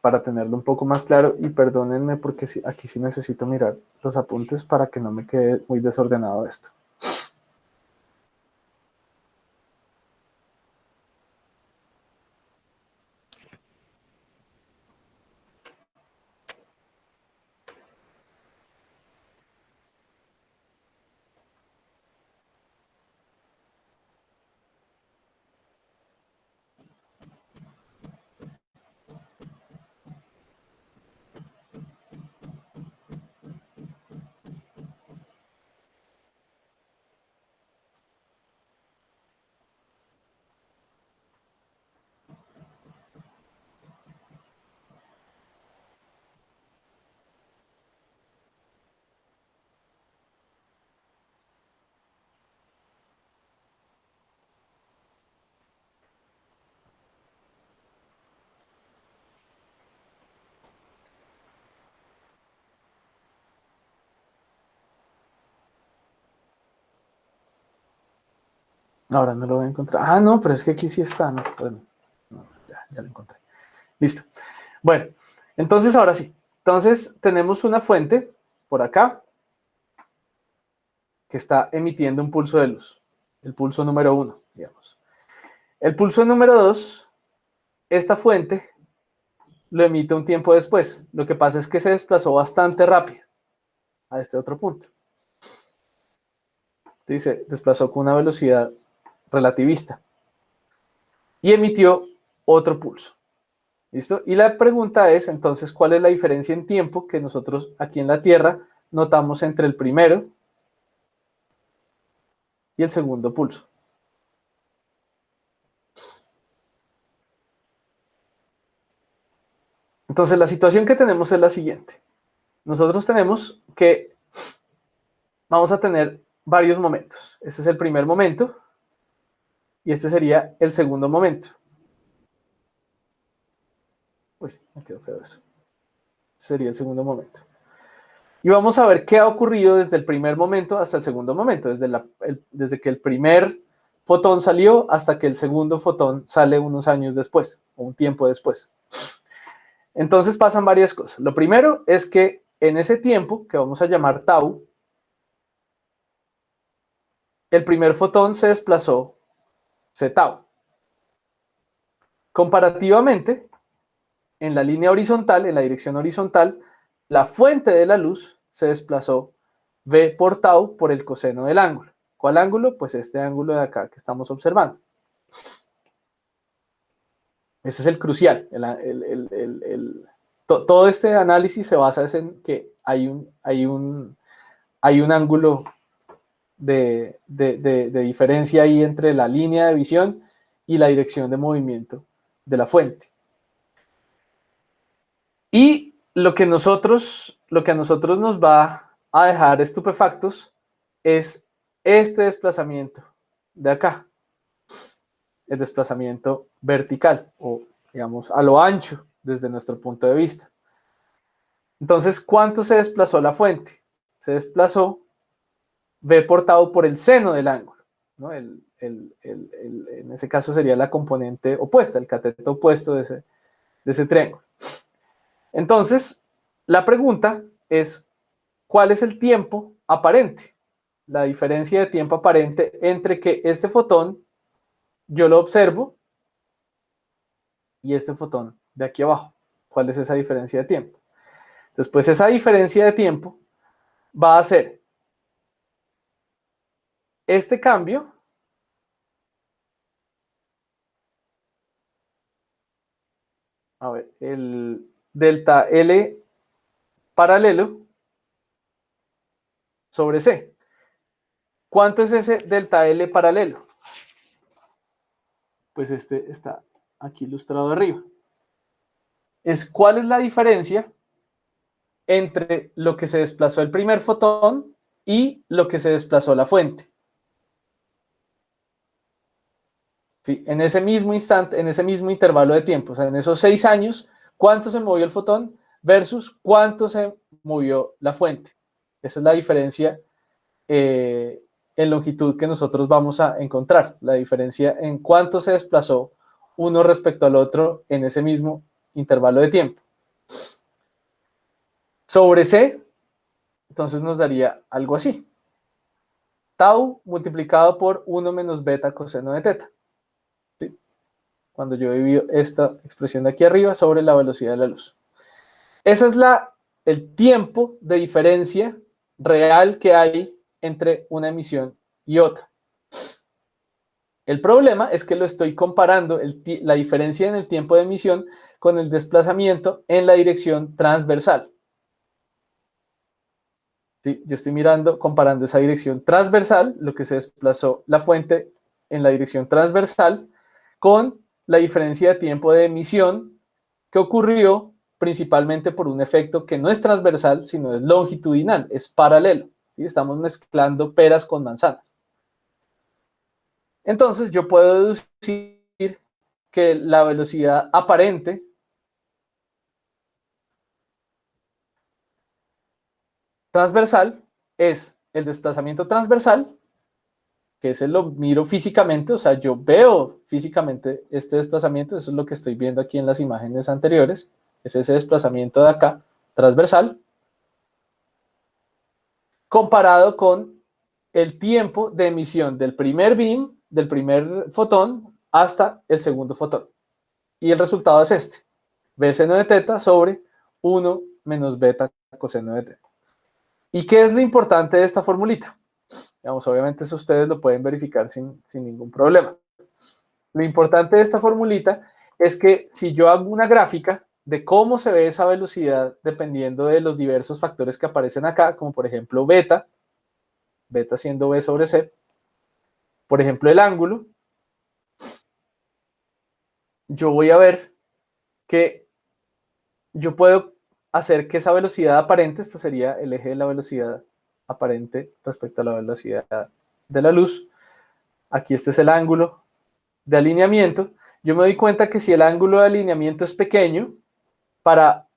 Para tenerlo un poco más claro, y perdónenme porque aquí sí necesito mirar los apuntes para que no me quede muy desordenado esto. Ahora no lo voy a encontrar. Ah, no, pero es que aquí sí está. No, bueno, no, ya lo encontré. Listo. Bueno, entonces ahora sí. Entonces tenemos una fuente por acá que está emitiendo un pulso de luz. El pulso número 1, digamos. El pulso número 2, esta fuente lo emite un tiempo después. Lo que pasa es que se desplazó bastante rápido a este otro punto. Dice, desplazó con una velocidad relativista y emitió otro pulso. ¿Listo? Y la pregunta es, entonces, ¿cuál es la diferencia en tiempo que nosotros aquí en la Tierra notamos entre el primero y el segundo pulso? Entonces, la situación que tenemos es la siguiente. Nosotros tenemos que, vamos a tener varios momentos. Este es el primer momento y este sería el segundo momento. Uy, me quedó feo eso. Sería el segundo momento. Y vamos a ver qué ha ocurrido desde el primer momento hasta el segundo momento, desde que el primer fotón salió hasta que el segundo fotón sale unos años después, o un tiempo después. Entonces pasan varias cosas. Lo primero es que en ese tiempo, que vamos a llamar tau, el primer fotón se desplazó c tau. Comparativamente, en la línea horizontal, en la dirección horizontal, la fuente de la luz se desplazó v por tau por el coseno del ángulo. ¿Cuál ángulo? Pues este ángulo de acá que estamos observando. Ese es el crucial. Todo este análisis se basa en que hay un ángulo de diferencia ahí entre la línea de visión y la dirección de movimiento de la fuente. Y lo que a nosotros nos va a dejar estupefactos es este desplazamiento de acá, el desplazamiento vertical, o digamos a lo ancho desde nuestro punto de vista. Entonces, ¿cuánto se desplazó la fuente? Se desplazó V por tau por el seno del ángulo, ¿no? En ese caso sería la componente opuesta, el cateto opuesto de ese triángulo. Entonces, la pregunta es, ¿cuál es el tiempo aparente? La diferencia de tiempo aparente entre que este fotón yo lo observo y este fotón de aquí abajo. ¿Cuál es esa diferencia de tiempo? Después, esa diferencia de tiempo va a ser este cambio a ver, el delta L paralelo sobre C. ¿Cuánto es ese delta L paralelo? Pues este está aquí ilustrado arriba. ¿Cuál es la diferencia entre lo que se desplazó el primer fotón y lo que se desplazó la fuente? ¿Sí? En ese mismo instante, en ese mismo intervalo de tiempo, o sea, en esos 6 años, ¿cuánto se movió el fotón versus cuánto se movió la fuente? Esa es la diferencia en longitud que nosotros vamos a encontrar, la diferencia en cuánto se desplazó uno respecto al otro en ese mismo intervalo de tiempo. Sobre C, entonces nos daría algo así. Tau multiplicado por 1 menos beta coseno de teta. ¿Sí? Cuando yo divido esta expresión de aquí arriba sobre la velocidad de la luz. Ese es el tiempo de diferencia real que hay entre una emisión y otra. El problema es que lo estoy comparando, la diferencia en el tiempo de emisión con el desplazamiento en la dirección transversal. ¿Sí? Yo estoy comparando esa dirección transversal, lo que se desplazó la fuente en la dirección transversal, con la diferencia de tiempo de emisión que ocurrió principalmente por un efecto que no es transversal, sino es longitudinal, es paralelo. ¿Sí? Estamos mezclando peras con manzanas. Entonces, yo puedo deducir que la velocidad aparente transversal es el desplazamiento transversal, que ese lo miro físicamente, o sea, yo veo físicamente este desplazamiento, eso es lo que estoy viendo aquí en las imágenes anteriores, es ese desplazamiento de acá, transversal, comparado con el tiempo de emisión del primer beam, del primer fotón, hasta el segundo fotón. Y el resultado es este, B seno de teta sobre 1 menos beta coseno de teta. ¿Y qué es lo importante de esta formulita? Digamos, obviamente eso ustedes lo pueden verificar sin ningún problema. Lo importante de esta formulita es que si yo hago una gráfica de cómo se ve esa velocidad dependiendo de los diversos factores que aparecen acá, como por ejemplo beta siendo B sobre C, por ejemplo el ángulo, yo voy a ver que yo puedo hacer que esa velocidad aparente, esto sería el eje de la velocidad aparente respecto a la velocidad de la luz, aquí este es el ángulo de alineamiento, yo me doy cuenta que si el ángulo de alineamiento es pequeño, para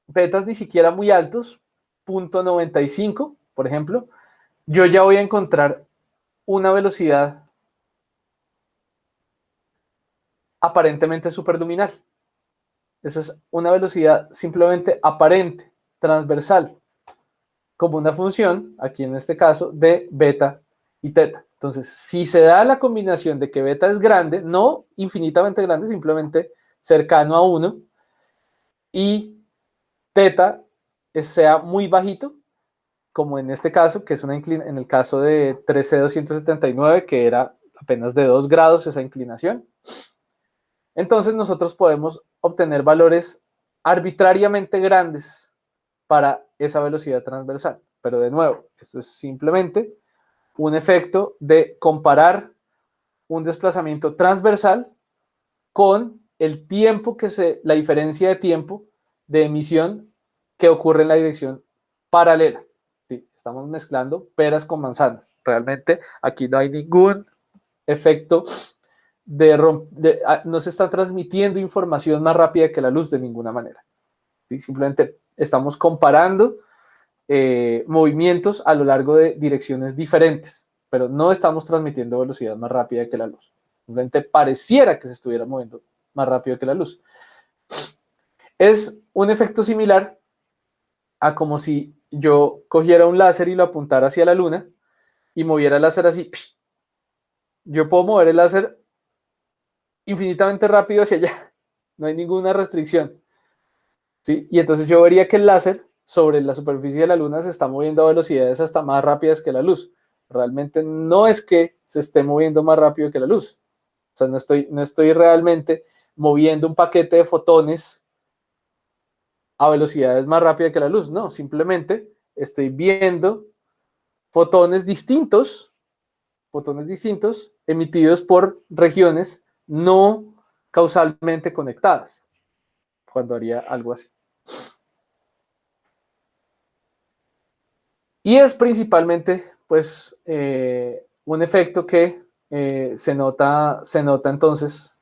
betas ni siquiera muy altos, 0.95, por ejemplo, yo ya voy a encontrar una velocidad aparentemente superluminal. Esa es una velocidad simplemente aparente, transversal, como una función, aquí en este caso, de beta y teta. Entonces, si se da la combinación de que beta es grande, no infinitamente grande, simplemente cercano a 1, y teta sea muy bajito, como en este caso, que es en el caso de 3C279, que era apenas de 2 grados esa inclinación, entonces nosotros podemos obtener valores arbitrariamente grandes para esa velocidad transversal. Pero de nuevo, esto es simplemente un efecto de comparar un desplazamiento transversal con el tiempo la diferencia de tiempo de emisión que ocurre en la dirección paralela. ¿Sí? Estamos mezclando peras con manzanas. Realmente aquí no hay ningún efecto no se está transmitiendo información más rápida que la luz de ninguna manera. ¿Sí? Simplemente estamos comparando movimientos a lo largo de direcciones diferentes, pero no estamos transmitiendo velocidad más rápida que la luz. Simplemente pareciera que se estuviera moviendo más rápido que la luz. Es un efecto similar a como si yo cogiera un láser y lo apuntara hacia la luna y moviera el láser así. Yo puedo mover el láser infinitamente rápido hacia allá. No hay ninguna restricción. ¿Sí? Y entonces yo vería que el láser sobre la superficie de la luna se está moviendo a velocidades hasta más rápidas que la luz. Realmente no es que se esté moviendo más rápido que la luz. O sea, no estoy realmente moviendo un paquete de fotones a velocidades más rápidas que la luz. No, simplemente estoy viendo fotones distintos emitidos por regiones no causalmente conectadas, cuando haría algo así. Y es principalmente, pues, un efecto que se nota entonces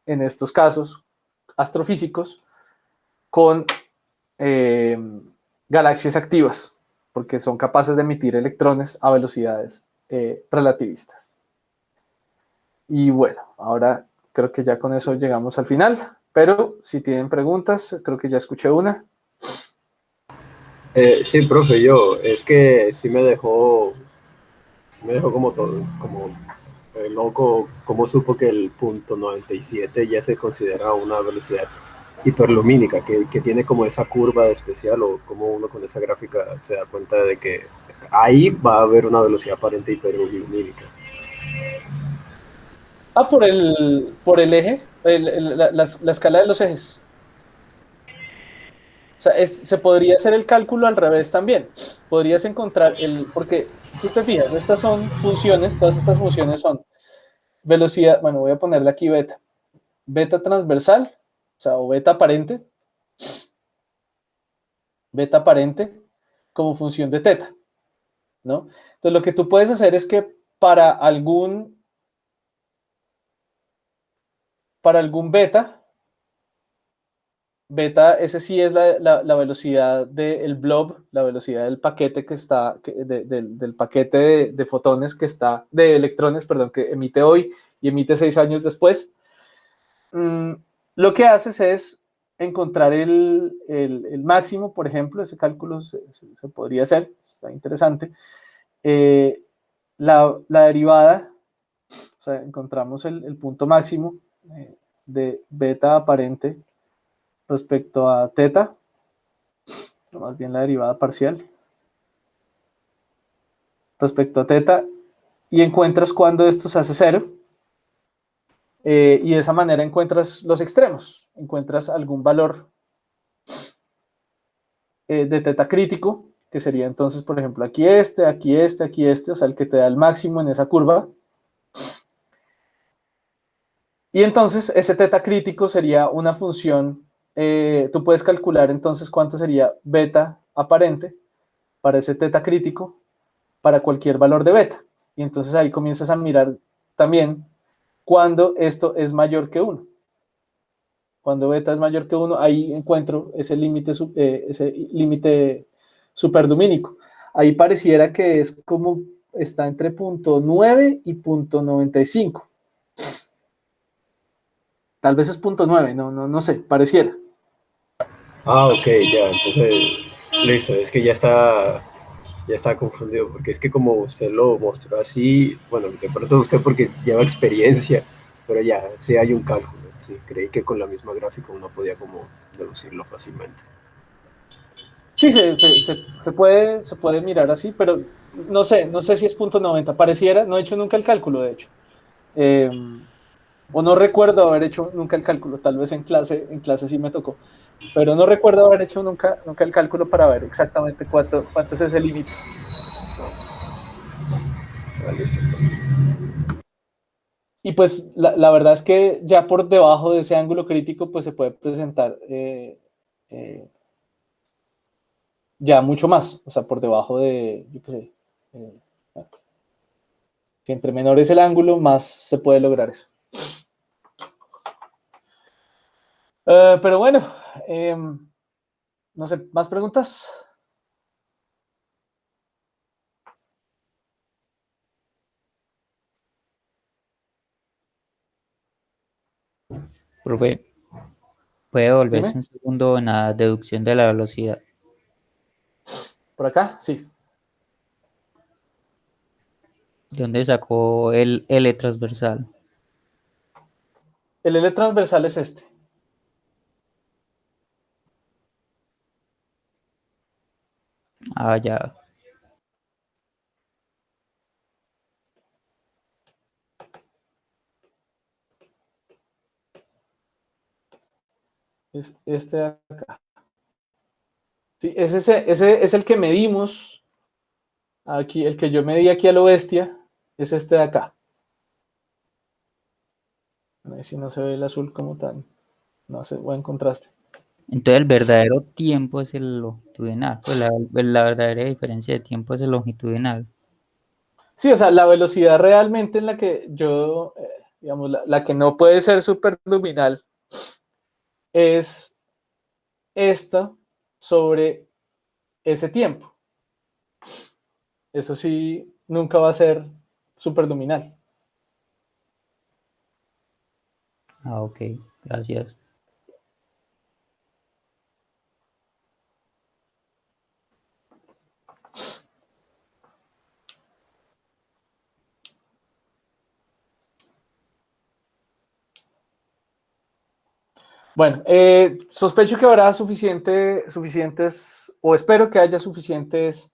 en estos casos astrofísicos con galaxias activas, porque son capaces de emitir electrones a velocidades relativistas. Y bueno, ahora creo que ya con eso llegamos al final, pero si tienen preguntas, creo que ya escuché una. Sí, profe, es que sí me dejó como todo, como loco, cómo supo que el punto 97 ya se considera una velocidad hiperlumínica, que tiene como esa curva especial, o como uno con esa gráfica se da cuenta de que ahí va a haber una velocidad aparente hiperlumínica. Por el eje, la escala de los ejes. O sea, se podría hacer el cálculo al revés también. Podrías encontrar porque tú te fijas, estas son funciones, todas estas funciones son velocidad, bueno, voy a ponerle aquí beta. Beta transversal, o sea, o beta aparente como función de teta, ¿no? Entonces, lo que tú puedes hacer es que para algún beta, ese sí es la velocidad del blob, la velocidad del paquete que está, del paquete de fotones que está, de electrones, perdón, que emite hoy y emite 6 años después. Lo que haces es encontrar el máximo, por ejemplo, ese cálculo se podría hacer, está interesante. La derivada, o sea, encontramos el punto máximo de beta aparente respecto a teta, o más bien la derivada parcial respecto a teta, y encuentras cuando esto se hace cero, y de esa manera encuentras los extremos, encuentras algún valor de teta crítico, que sería entonces, por ejemplo, aquí aquí o sea, el que te da el máximo en esa curva. Y entonces ese teta crítico sería una función, tú puedes calcular entonces cuánto sería beta aparente para ese teta crítico para cualquier valor de beta. Y entonces ahí comienzas a mirar también cuando esto es mayor que 1. Cuando beta es mayor que 1, ahí encuentro ese límite superlumínico. Ahí pareciera que es como está entre 0.9 y 0.95. Tal vez es 0.9, no sé, pareciera. Ok, ya, entonces, listo, es que ya está confundido, porque es que como usted lo mostró así, bueno, de pronto usted porque lleva experiencia, pero ya, sí hay un cálculo, sí, creí que con la misma gráfica uno podía como deducirlo fácilmente. Sí, se puede mirar así, pero no sé si es 0.90, pareciera, no he hecho nunca el cálculo, de hecho. O no recuerdo haber hecho nunca el cálculo, tal vez en clase sí me tocó, pero no recuerdo haber hecho nunca el cálculo para ver exactamente cuánto es ese límite. Listo. Y pues la verdad es que ya por debajo de ese ángulo crítico pues se puede presentar ya mucho más, o sea, por debajo de, yo qué sé, que entre menor es el ángulo, más se puede lograr eso. Pero bueno, no sé, ¿más preguntas? Profe, puede volverse Dime, un segundo en la deducción de la velocidad. por acá, sí. ¿De dónde sacó el L transversal? El L transversal es este. Ah, ya. Es este de acá. Sí, ese es el que medimos aquí, el que yo medí aquí a lo bestia, es este de acá. A ver si no se ve el azul como tan, no hace buen contraste. Entonces el verdadero tiempo es el longitudinal. Pues la verdadera diferencia de tiempo es el longitudinal. Sí, o sea, la velocidad realmente en la que yo, digamos, la que no puede ser superluminal es esta sobre ese tiempo. Eso sí, nunca va a ser superluminal. Ah, ok. Gracias. Bueno, sospecho que habrá suficientes, o espero que haya suficientes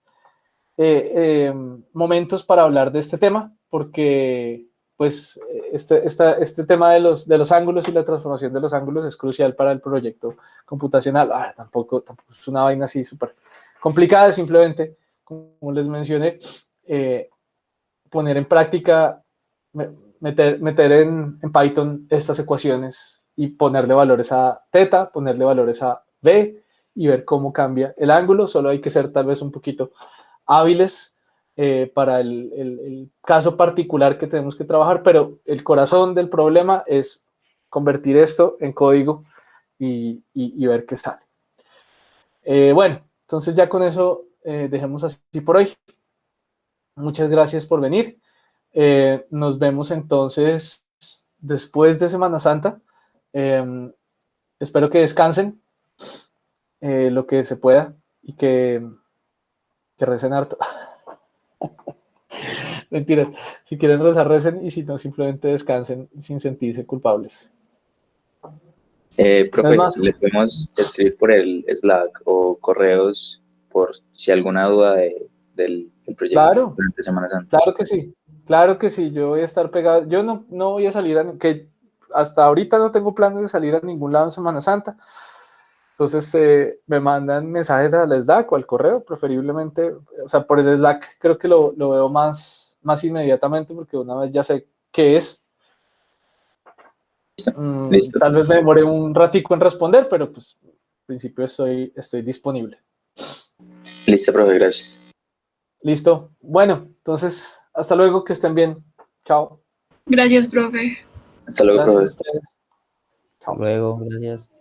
momentos para hablar de este tema, porque pues este tema de los ángulos y la transformación de los ángulos es crucial para el proyecto computacional. Tampoco es una vaina así súper complicada, simplemente, como les mencioné, poner en práctica, meter en Python estas ecuaciones y ponerle valores a θ, ponerle valores a b y ver cómo cambia el ángulo. Solo hay que ser tal vez un poquito hábiles para el caso particular que tenemos que trabajar, pero el corazón del problema es convertir esto en código y ver qué sale. Bueno, entonces ya con eso dejemos así por hoy. Muchas gracias por venir. Nos vemos entonces después de Semana Santa. Espero que descansen lo que se pueda y que recen harto. Mentira, si quieren rezar, recen, y si no, simplemente descansen sin sentirse culpables. ¿No es Profe, más? le podemos escribir por el Slack o correos por si alguna duda del proyecto Claro, durante Semana Santa. claro que sí. Claro que sí, yo voy a estar pegado. Yo no voy a salir que hasta ahorita no tengo planes de salir a ningún lado en Semana Santa. Entonces me mandan mensajes al Slack o al correo, preferiblemente. O sea, por el Slack creo que lo veo más inmediatamente porque una vez ya sé qué es. Listo. Tal vez me demore un ratico en responder, pero pues en principio estoy disponible. Listo, profe, gracias. Listo. Bueno, entonces, hasta luego, que estén bien. Chao. Gracias, profe. Hasta luego, Gracias a profe. ustedes. Hasta luego. Gracias.